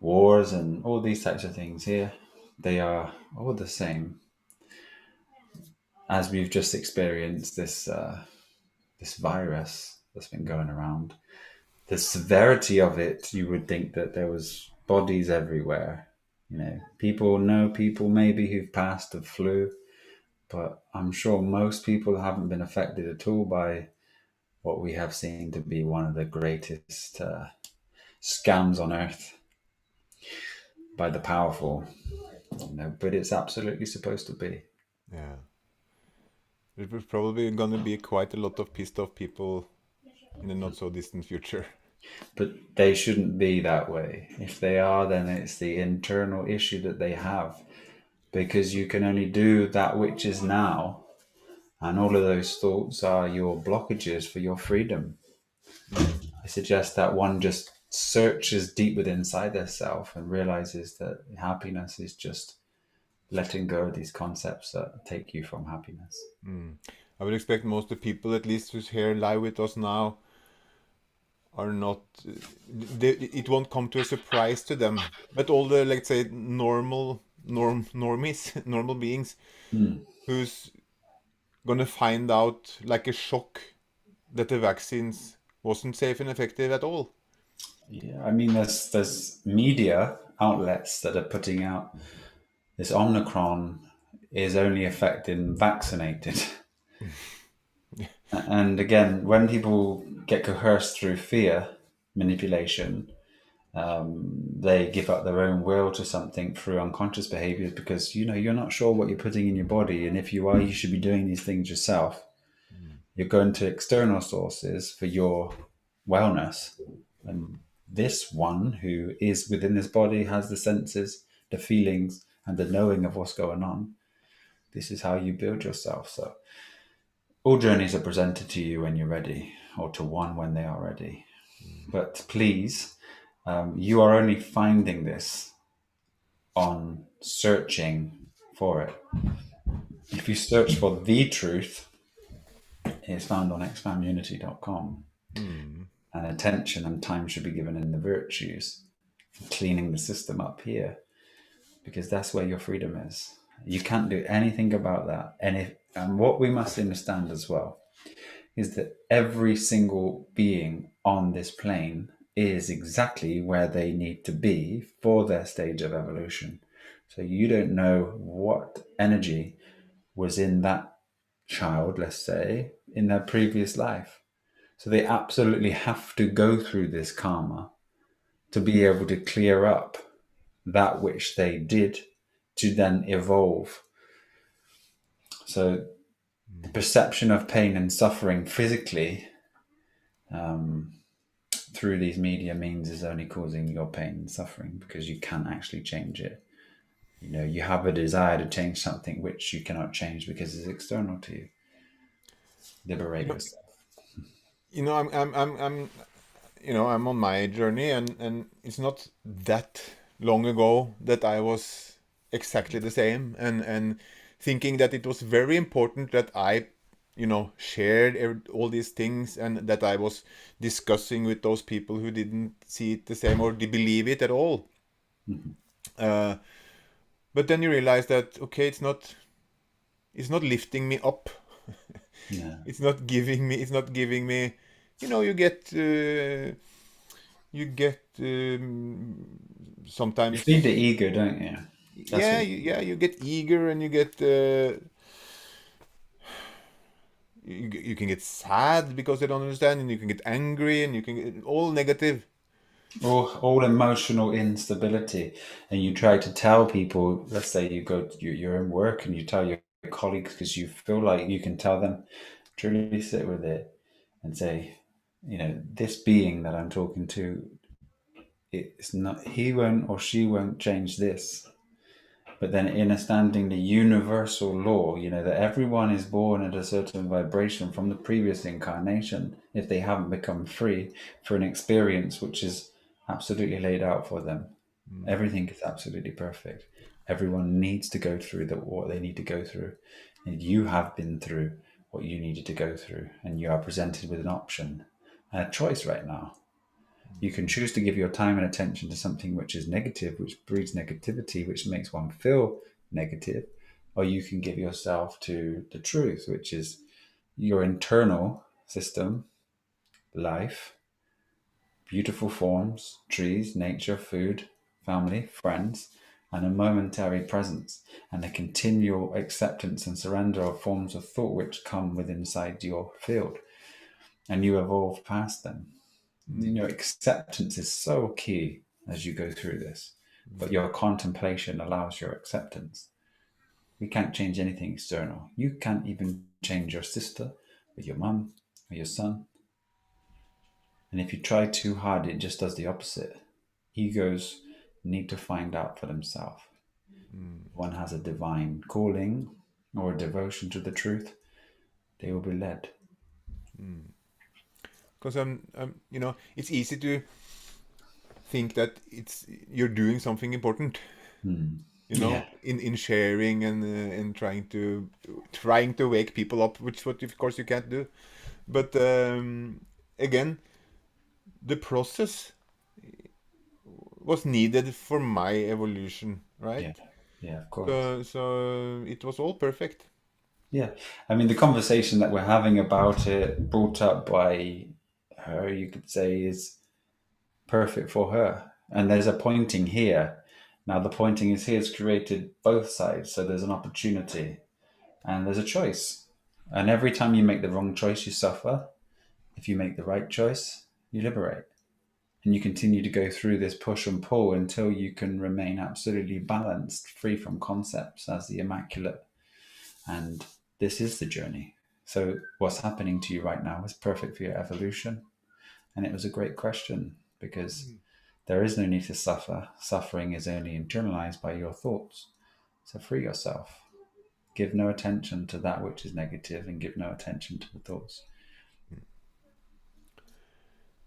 wars and all these types of things here, they are all the same. As we've just experienced this virus that's been going around, the severity of it, you would think that there was bodies everywhere. People know people maybe who've passed of flu, but I'm sure most people haven't been affected at all by what we have seen to be one of the greatest scams on earth by the powerful. But it's absolutely supposed to be. Yeah. There's probably gonna be quite a lot of pissed off people in the not so distant future. But they shouldn't be that way. If they are, then it's the internal issue that they have, because you can only do that which is now. And all of those thoughts are your blockages for your freedom. Mm. I suggest that one just searches deep within inside their self and realizes that happiness is just letting go of these concepts that take you from happiness. Mm. I would expect most of the people, at least who's here live with us now, are not. It won't come to a surprise to them. But all the, let's say, normies, normal beings, Mm. who's gonna find out like a shock that the vaccines wasn't safe and effective at all. Yeah, I mean, there's media outlets that are putting out this Omicron is only affecting vaccinated. And again, when people get coerced through fear manipulation, they give up their own will to something through unconscious behaviors because you're not sure what you're putting in your body, and if you are, you should be doing these things yourself. Mm. You're going to external sources for your wellness, and this one who is within this body has the senses, the feelings, and the knowing of what's going on. This is how you build yourself. So all journeys are presented to you when you're ready, or to one when they are ready. Mm. But please, you are only finding this on searching for it. If you search for the truth, it's found on expamunity.com. Mm. And attention and time should be given in the virtues, cleaning the system up here, because that's where your freedom is. You can't do anything about that. And what we must understand as well is that every single being on this plane is exactly where they need to be for their stage of evolution. So you don't know what energy was in that child, let's say, in their previous life. So they absolutely have to go through this karma to be able to clear up that which they did to then evolve. So the Mm. perception of pain and suffering physically through these media means is only causing your pain and suffering because you can't actually change it. You know, you have a desire to change something which you cannot change because it's external to you. You Liberate know, yourself. I'm on my journey, and it's not that long ago that I was exactly the same, and thinking that it was very important that I, shared all these things, and that I was discussing with those people who didn't see it the same or did believe it at all. Uh, but then you realize that, okay, it's not lifting me up. Yeah. It's not giving me, you get You feed the sometimes. ego, don't you? That's Yeah, what you get eager, and you can get sad because they don't understand, and you can get angry, and you can get all negative. all emotional instability. And you try to tell people, let's say you're in work and you tell your colleagues because you feel like you can tell them, truly sit with it and say, this being that I'm talking to, it's not, he won't or she won't change this. But then, in understanding the universal law, that everyone is born at a certain vibration from the previous incarnation if they haven't become free for an experience which is absolutely laid out for them. Mm, Everything is absolutely perfect. Everyone needs to go through what they need to go through. And you have been through what you needed to go through. And you are presented with an option and a choice right now. You can choose to give your time and attention to something which is negative, which breeds negativity, which makes one feel negative, or you can give yourself to the truth, which is your internal system, life, beautiful forms, trees, nature, food, family, friends, and a momentary presence, and a continual acceptance and surrender of forms of thought which come within inside your field, and you evolve past them. mm, Acceptance is so key as you go through this, but mm, your contemplation allows your acceptance. We can't change anything external. You can't even change your sister or your mum or your son. And if you try too hard, it just does the opposite. Egos need to find out for themselves. mm, If one has a divine calling or a devotion to the truth, they will be led. mm. Because it's easy to think that you're doing something important, Hmm. Yeah. in sharing, and trying to wake people up, which what of course you can't do. But again, the process was needed for my evolution, right? Yeah. Yeah, of course. So it was all perfect. Yeah, I mean, the conversation that we're having about it, brought up by her, you could say, is perfect for her. And there's a pointing here. Now, the pointing is here has created both sides. So there's an opportunity and there's a choice. And every time you make the wrong choice, you suffer. If you make the right choice, you liberate. And you continue to go through this push and pull until you can remain absolutely balanced, free from concepts as the immaculate. And this is the journey. So, what's happening to you right now is perfect for your evolution. And it was a great question because there is no need to suffer. Suffering is only internalized by your thoughts. So, free yourself. Give no attention to that which is negative and give no attention to the thoughts.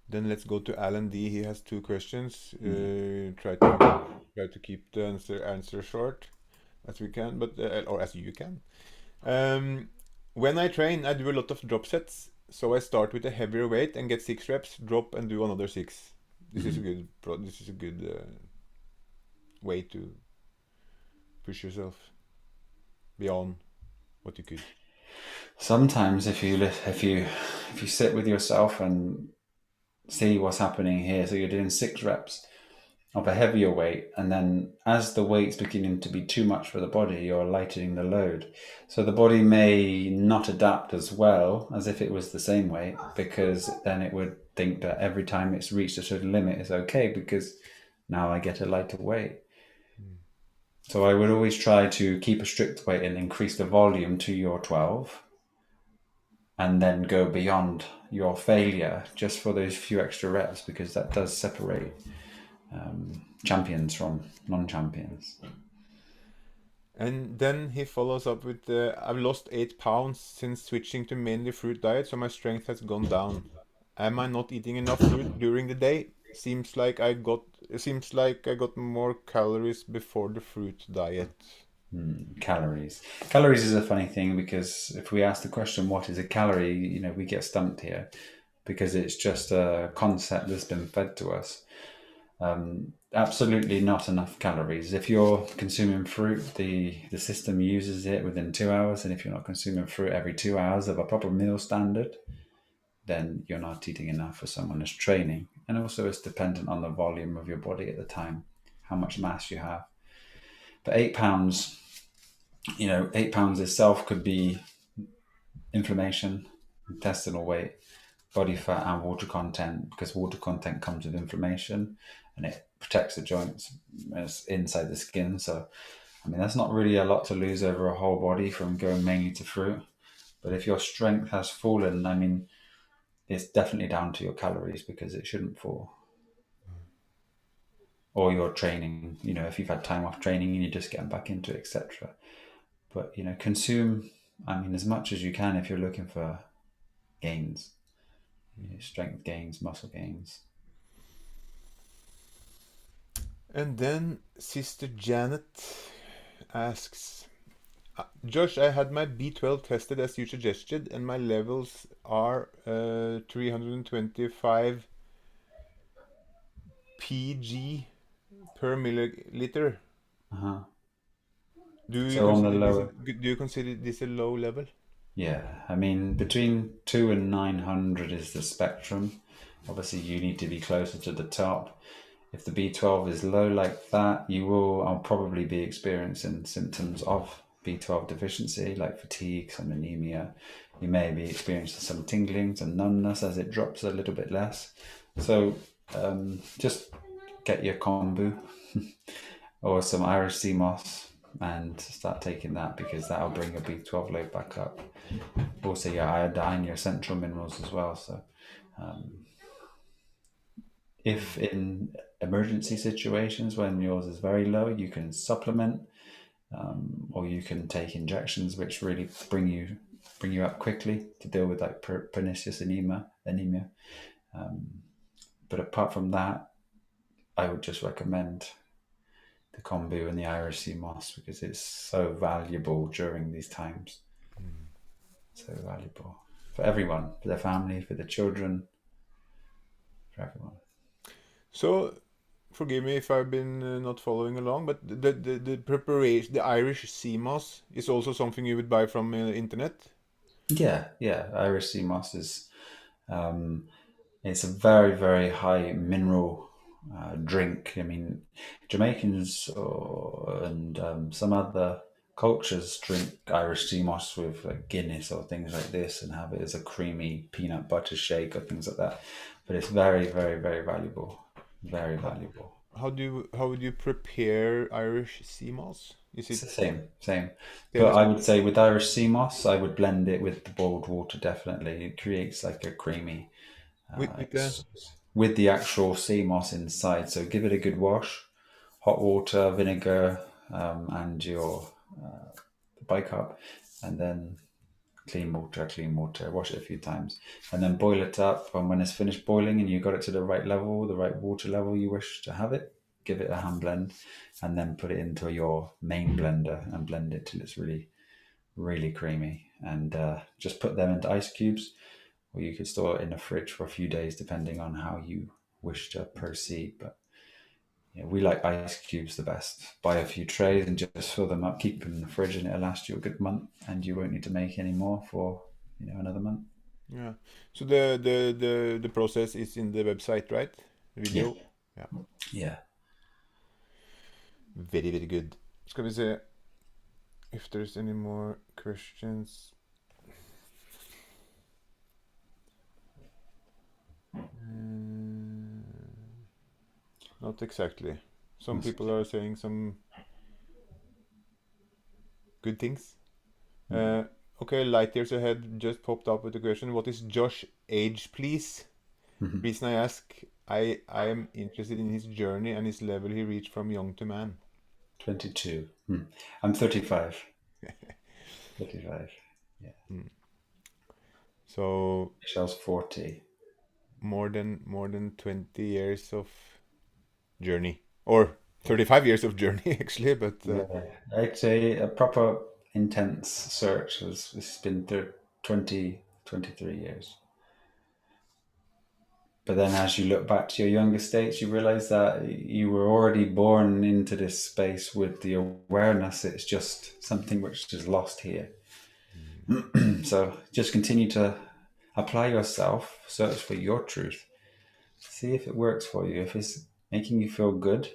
Then let's go to Alan D. He has two questions. Mm. Try to keep the answer short as we can, but or as you can. Um, when I train, I do a lot of drop sets. So I start with a heavier weight and get 6 reps, drop and do another six. This is a good way to push yourself beyond what you could. Sometimes, if you sit with yourself and see what's happening here, so you're doing 6 reps of a heavier weight, and then as the weight's beginning to be too much for the body, you're lightening the load. So the body may not adapt as well as if it was the same weight, because then it would think that every time it's reached a certain limit is okay because now I get a lighter weight. So I would always try to keep a strict weight and increase the volume to your 12 and then go beyond your failure just for those few extra reps, because that does separate champions from non-champions. And then he follows up with, I've lost 8 pounds since switching to mainly fruit diet, so my strength has gone down. Am I not eating enough fruit during the day? Seems like I got more calories before the fruit diet. Calories is a funny thing, because if we ask the question, what is a calorie, we get stumped here, because it's just a concept that's been fed to us. Absolutely not enough calories. If you're consuming fruit, the system uses it within 2 hours, and if you're not consuming fruit every 2 hours of a proper meal standard, then you're not eating enough for someone who's training. And also, it's dependent on the volume of your body at the time, how much mass you have. But 8 pounds, 8 pounds itself could be inflammation, intestinal weight, body fat, and water content, because water content comes with inflammation and it protects the joints inside the skin. So, I mean, that's not really a lot to lose over a whole body from going mainly to fruit. But if your strength has fallen, I mean, it's definitely down to your calories, because it shouldn't fall. Or your training, if you've had time off training and you're just getting back into it, etc. But, consume, I mean, as much as you can if you're looking for gains, strength gains, muscle gains. And then Sister Janet asks, Josh, I had my B12 tested as you suggested, and my levels are 325 pg per milliliter. Uh-huh. Do you So on the consider this lower, a low level? yeah, I mean, between 2 and 900 is the spectrum. Obviously, you need to be closer to the top. If the B12 is low like that, I'll probably be experiencing symptoms of B12 deficiency, like fatigue, some anemia. You may be experiencing some tingling, some numbness as it drops a little bit less. So just get your kombu or some Irish sea moss and start taking that, because that'll bring your B12 load back up. Also, your iodine, your essential minerals as well. So, if in emergency situations when yours is very low, you can supplement, or you can take injections which really bring you up quickly to deal with like pernicious anemia. But apart from that, I would just recommend the kombu and the Irish sea moss, because it's so valuable during these times. So valuable for everyone, for their family, for their children, for everyone. So, forgive me if I've been not following along, but the preparation, the Irish sea moss, is also something you would buy from internet. Yeah, yeah. Irish sea moss is um, it's a very, very high mineral drink. I mean, Jamaicans and some other cultures drink Irish sea moss with like Guinness or things like this, and have it as a creamy peanut butter shake or things like that. But it's very, very, very valuable. Very How, valuable. how would you prepare Irish sea moss? Is It's it the same. same But as I would say with Irish sea moss, I would blend it with the boiled water. Definitely, it creates like a creamy with the with the actual sea moss inside. So give it a good wash, hot water, vinegar, and your bicarb, and then clean water. Wash it a few times, and then boil it up. And when it's finished boiling and you got it to the right level, the right water level you wish to have it, give it a hand blend, and then put it into your main blender and blend it till it's really, really creamy. And just put them into ice cubes, or you could store it in the fridge for a few days, depending on how you wish to proceed. But yeah, we like ice cubes the best. Buy a few trays and just fill them up, keep them in the fridge, and it'll last you a good month, and you won't need to make any more for another month. yeah. So the process is in the website, right? Yeah, Video. Yeah. yeah. Very, very good. Skal vi se if there's any more questions. Mm, not exactly. Some That's people okay. are saying some good things. Uh, Okay, light years ahead just popped up with the question, what is Josh age, please? Mhm. Reason I ask, I am interested in his journey and his level he reached from young to man. 22. I'm 35. 35. Yeah. Mm. So Michelle's 40. more than 20 years of journey, or 35 years of journey actually, but Yeah. It's a proper intense search. It's been 20, 23 years. But then as you look back to your younger states, you realize that you were already born into this space with the awareness. It's just something which is lost here. So just continue to apply yourself, search for your truth, see if it works for you. If it's making you feel good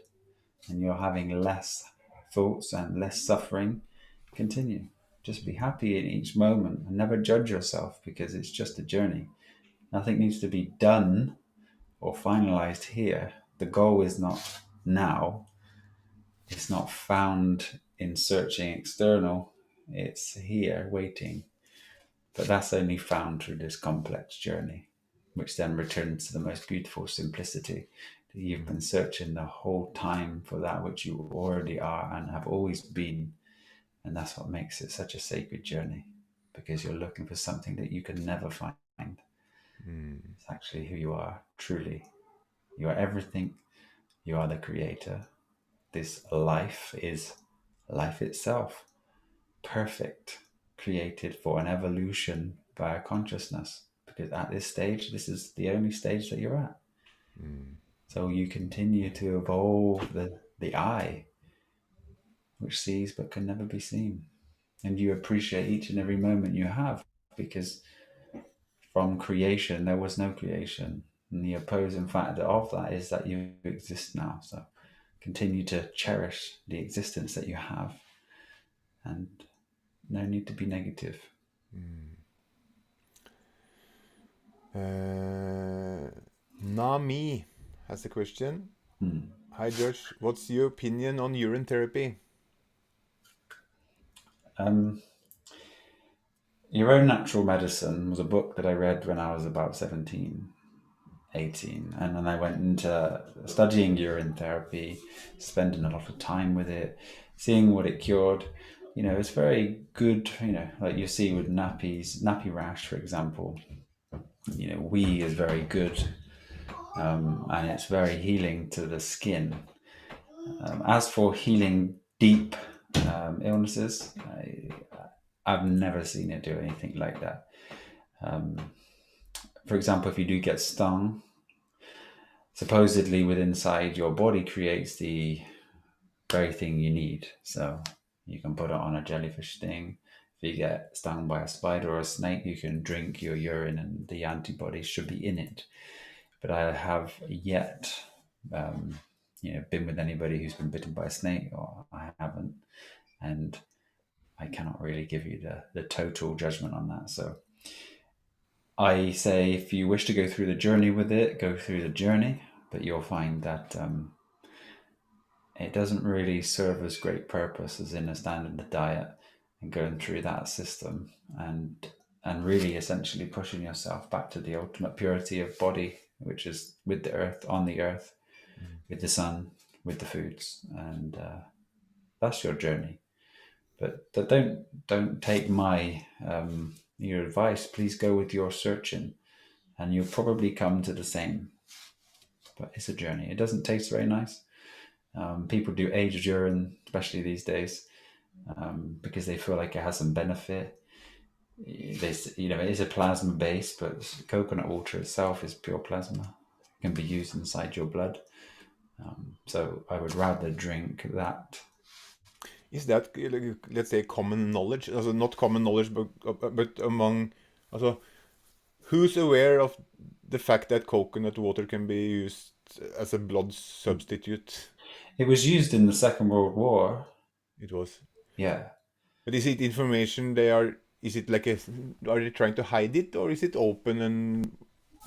and you're having less thoughts and less suffering, continue. Just be happy in each moment and never judge yourself, because it's just a journey. Nothing needs to be done or finalized here. The goal is not now, it's not found in searching external, it's here waiting. But that's only found through this complex journey, which then returns to the most beautiful simplicity. You've been searching the whole time for that which you already are and have always been. And that's what makes it such a sacred journey, because you're looking for something that you can never find. mm, It's actually who you are, truly. You are everything. You are the creator. This life is life itself, perfect, created for an evolution via consciousness. Because at this stage, this is the only stage that you're at. mm, So you continue to evolve the eye, which sees but can never be seen. And you appreciate each and every moment you have, because from creation, there was no creation. And the opposing factor of that is that you exist now. So continue to cherish the existence that you have, and no need to be negative. mm. Nami has a question. Hmm. Hi Josh, what's your opinion on urine therapy? Um, Your Own Natural Medicine was a book that I read when I was about 17, 18. And then I went into studying urine therapy, spending a lot of time with it, seeing what it cured. It's very good, like you see with nappy rash, for example. Wee is very good, and it's very healing to the skin. As for healing deep illnesses, I've never seen it do anything like that. For example, if you do get stung, supposedly within inside your body creates the very thing you need. So you can put it on a jellyfish sting. If you get stung by a spider or a snake, you can drink your urine and the antibodies should be in it. But I have yet, um, been with anybody who's been bitten by a snake, or I haven't, and I cannot really give you the total judgment on that. So I say, if you wish to go through the journey with it, go through the journey, but you'll find that it doesn't really serve as great purpose as in a standard diet and going through that system, and really essentially pushing yourself back to the ultimate purity of body, which is with the earth, on the earth, Mm, with the sun, with the foods, and that's your journey. But don't take my your advice. Please go with your searching, and you'll probably come to the same. But it's a journey. It doesn't taste very nice. People do aged urine, especially these days, because they feel like it has some benefit. It is a plasma base, but coconut water itself is pure plasma. It can be used inside your blood. So I would rather drink that. is that like, let's say common knowledge? Also not common knowledge, but among, also who's aware of the fact that coconut water can be used as a blood substitute? It was used in the Second World War. It was. Yeah. But is it information they are? Is it like a? Are they trying to hide it, or is it open and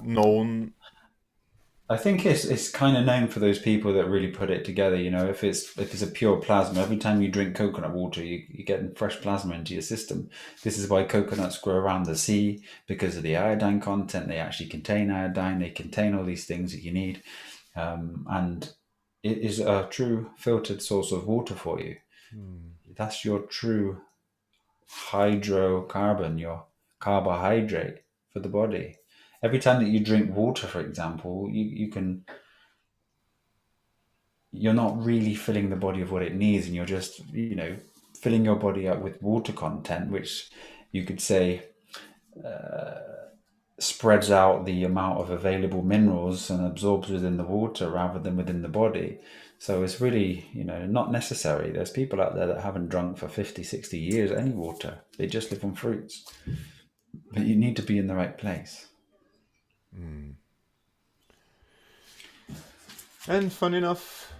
known? I think it's kind of known for those people that really put it together. You know, if it's a pure plasma, every time you drink coconut water, you're getting fresh plasma into your system. This is why coconuts grow around the sea, because of the iodine content. They actually contain iodine. They contain all these things that you need, and it is a true filtered source of water for you. Hmm. That's your true hydrocarbon, your carbohydrate for the body. Every time that you drink water, for example, you're not really filling the body of what it needs, and you're just, filling your body up with water content, which you could say spreads out the amount of available minerals and absorbs within the water rather than within the body. So it's really, not necessary. There's people out there that haven't drunk for 50, 60 years any water. They just live on fruits. But you need to be in the right place. Hmm. And fun enough,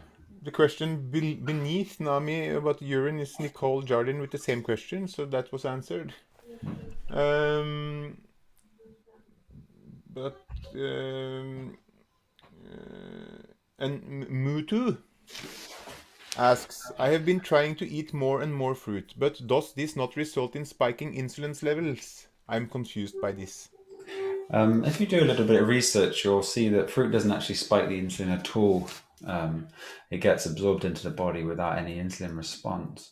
the question beneath Nami about urine is Nicole Jardin with the same question, so that was answered. Um, but and Mutu asks, I have been trying to eat more and more fruit, but does this not result in spiking insulin levels? I'm confused by this. If you do a little bit of research, you'll see that fruit doesn't actually spike the insulin at all. Um, it gets absorbed into the body without any insulin response.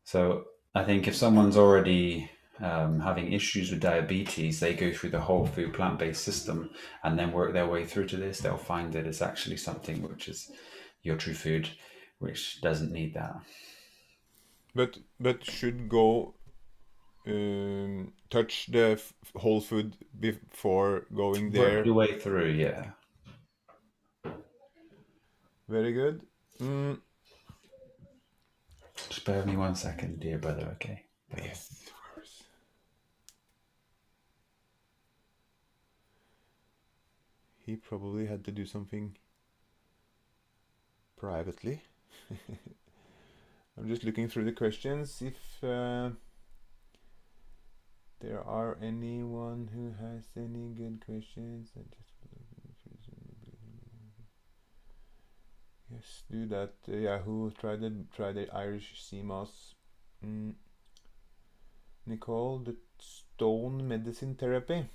So I think if someone's already having issues with diabetes, they go through the whole food plant-based system and then work their way through to this, they'll find that it's actually something which is your true food, which doesn't need that. But should go touch the whole food before going Work there. your way through, yeah. Very good. Mm, Just bear with me 1 second, dear brother, okay? Bear with me. yes, of course. He probably had to do something privately. I'm just looking through the questions if there are anyone who has any good questions. Yes, do that. Yahoo, try the Irish sea moss. Mm. Nicole, the stone medicine therapy.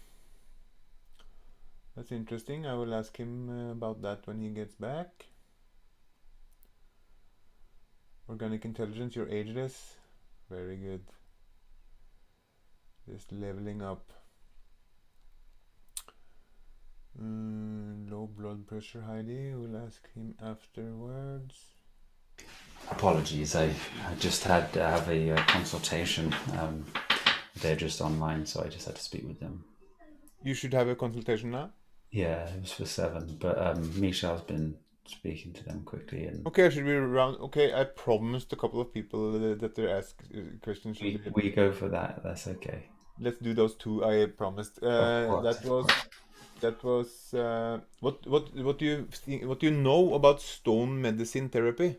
That's interesting. I will ask him about that when he gets back. Organic intelligence, you're ageless. Very good. Just leveling up. Low blood pressure, Heidi. We'll ask him afterwards. Apologies, I just had to have a consultation. They're just online, so I just had to speak with them. You should have a consultation now. Yeah, it was for 7, but Michelle's been speaking to them quickly, and Okay, I should be around. Okay, I promised a couple of people that they ask questions should be. we go for that. That's okay. Let's do those two. I promised. Of course, That of course. was what do you think? What do you know about stone medicine therapy?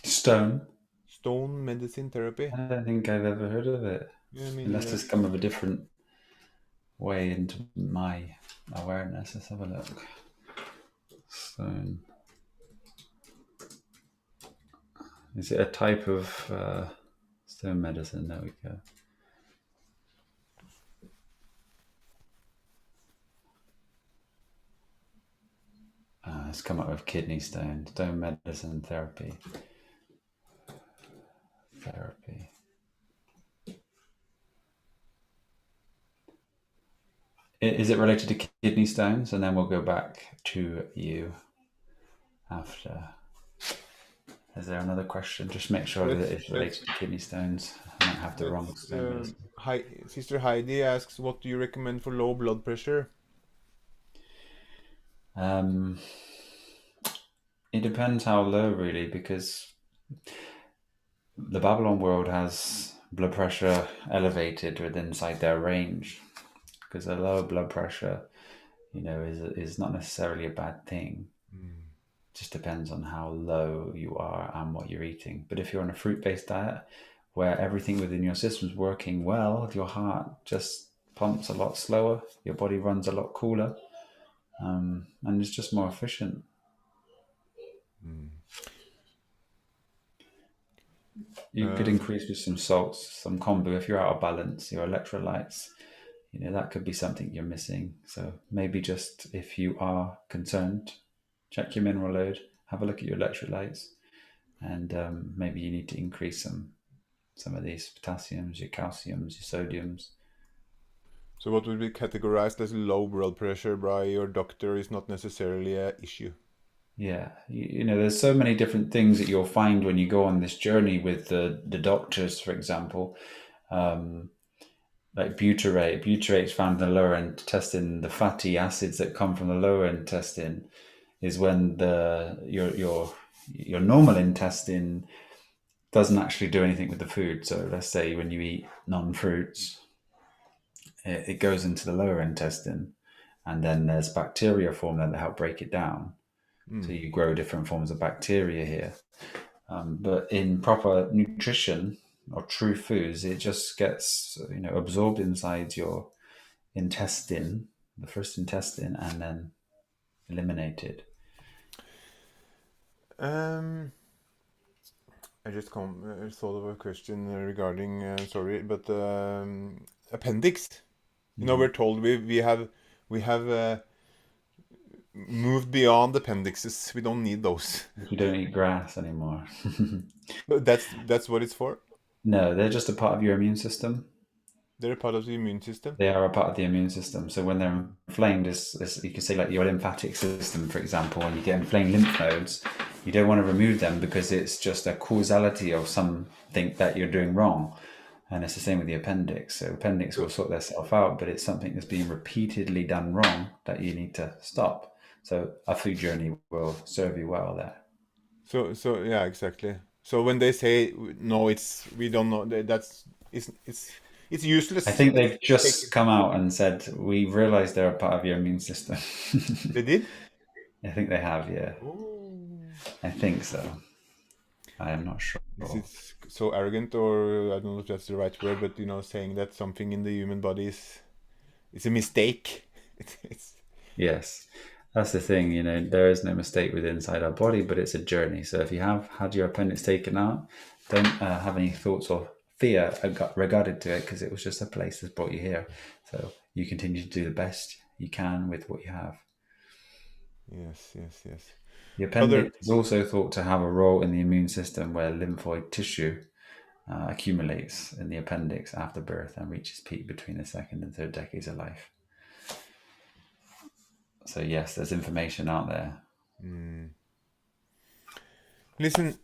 Stone. Stone medicine therapy. I don't think I've ever heard of it, Yeah, me unless neither. it's come of a different way into my awareness. Let's have a look. Stone. Is it a type of stone medicine? There we go. It's come up with kidney stone, stone medicine therapy. Therapy. Is it related to kidney stones? And then we'll go back to you after. Is there another question? Just make sure that it's Let's related to kidney stones. I might have the wrong let's. stone medicine. Sister Heidi asks, what do you recommend for low blood pressure? Um, it depends how low, really, because the Babylon world has blood pressure elevated within inside their range. Because a lower blood pressure, is not necessarily a bad thing. Mm. Just depends on how low you are and what you're eating. But if you're on a fruit-based diet where everything within your system is working well, your heart just pumps a lot slower, your body runs a lot cooler, and it's just more efficient. Mm. You could Um, increase with some salts, some kombu if you're out of balance, your electrolytes. That could be something you're missing. So maybe just if you are concerned, check your mineral load, have a look at your electrolytes, and maybe you need to increase some of these potassiums, your calciums, your sodiums. so what would be categorized as low blood pressure by your doctor is not necessarily a issue. Yeah, there's so many different things that you'll find when you go on this journey with the doctors, for example. Um, like butyrate. Butyrate is found in the lower intestine. The fatty acids that come from the lower intestine is when your normal intestine doesn't actually do anything with the food. So let's say when you eat non-fruits, it goes into the lower intestine, and then there's bacteria formed there that help break it down. So Mm. you grow different forms of bacteria here. But in proper nutrition or true foods, it just gets absorbed inside your intestine, the first intestine, and then eliminated. Um, I just thought of a question regarding, sorry, but appendix. We're told we have moved beyond appendixes. We don't need those. You don't eat grass anymore. But that's what it's for. No, they're just a part of your immune system. They're a part of the immune system. They are a part of the immune system. So when they're inflamed, as you can say, like your lymphatic system, for example, when you get inflamed lymph nodes, you don't want to remove them because it's just a causality of something that you're doing wrong. And it's the same with the appendix. So appendix will So sort themselves out, but it's something that's being repeatedly done wrong that you need to stop. So a food journey will serve you well there. so yeah, exactly. So when they say no, it's we don't know. That's it's I useless. think they've Take just it. come out and said, we realize they're a part of your immune system. They did. I think they have, yeah. Oh. I think so. I am not sure. Is it so arrogant, or I don't know if that's the right word, but saying that something in the human body is a mistake. It's Yes, that's the thing. There is no mistake with inside our body, but it's a journey. So if you have had your appendix taken out, don't have any thoughts or fear regarded to it, because it was just a place that's brought you here. So you continue to do the best you can with what you have. yes, yes, yes. The Other appendix is also thought to have a role in the immune system, where lymphoid tissue accumulates in the appendix after birth and reaches peak between the second and third decades of life. So yes, there's information out there. mm, listen,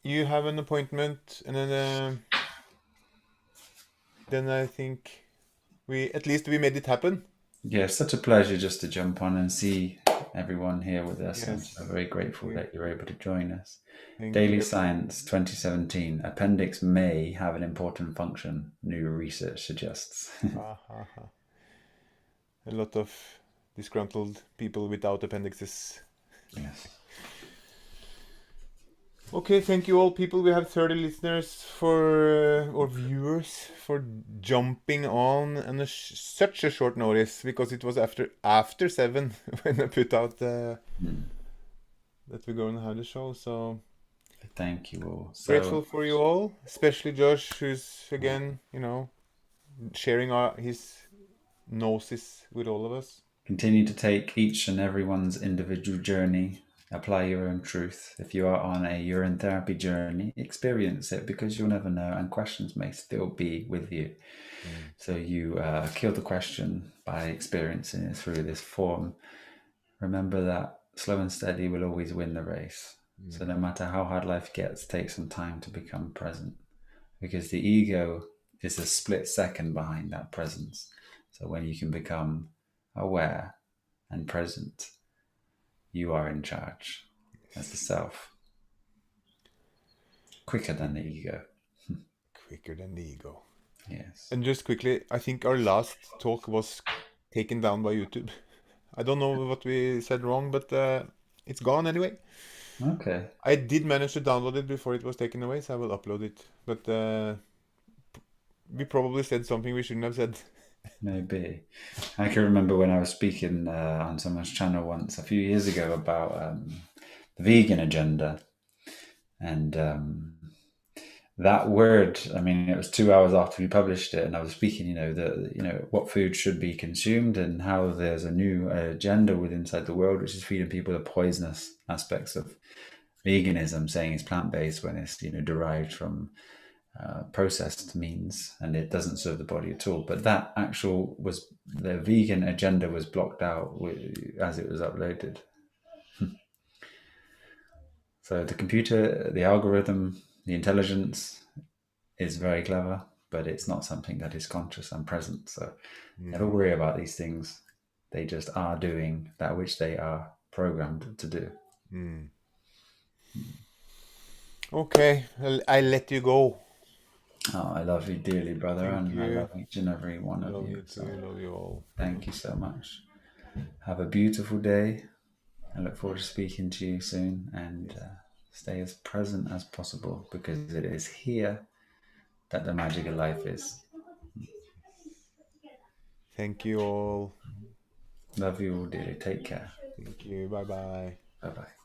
you have an appointment, and then I think we at least we made it happen. Yeah, it's such a pleasure just to jump on and see everyone here with us. I'm so Yes, very thank grateful you, that you're able to join us. thank Daily you. Science 2017. Appendix may have an important function, new research suggests. Ha, ha, ha. A lot of disgruntled people without appendixes. Yes. Okay, thank you all, people. We have 30 listeners or viewers for jumping on on such a short notice, because it was after 7 when I put out Mm. that we're going to have the show. So Thank you all. So grateful for you all, especially Josh, who's again, sharing his gnosis with all of us. continue to take each and everyone's individual journey. Apply your own truth. If you are on a urine therapy journey, experience it, because you'll never know, and questions may still be with you. Mm. So you kill the question by experiencing it through this form. Remember that slow and steady will always win the race. So no matter how hard life gets, take some time to become present, because the ego is a split second behind that presence. So when you can become aware and present, you are in charge as the self, quicker than the ego. Quicker than the ego. Yes. And just quickly, I think our last talk was taken down by YouTube. I don't know what we said wrong, but it's gone anyway. Okay. I did manage to download it before it was taken away, so I will upload it. But we probably said something we shouldn't have said. Maybe. I can remember when I was speaking on someone's channel once a few years ago about the vegan agenda, and that word. I mean, it was 2 hours after we published it, and I was speaking. What food should be consumed, and how there's a new agenda within inside the world, which is feeding people the poisonous aspects of veganism, saying it's plant based when it's derived from processed means, and it doesn't serve the body at all. But that actual was the vegan agenda was blocked out as it was uploaded. So the computer, the algorithm, the intelligence is very clever, but it's not something that is conscious and present. So never Mm. worry about these things. They just are doing that which they are programmed to do. Mm. Okay, I'll let you go. Oh, I love you dearly, brother, Thank and I you. love each and every one of Love you. you So too. Love you all. thank you so much. Have a beautiful day. I look forward to speaking to you soon, and Yes. stay as present as possible, because it is here that the magic of life is. Thank you all. Love you all dearly. Take care. Thank you. Bye bye. Bye bye.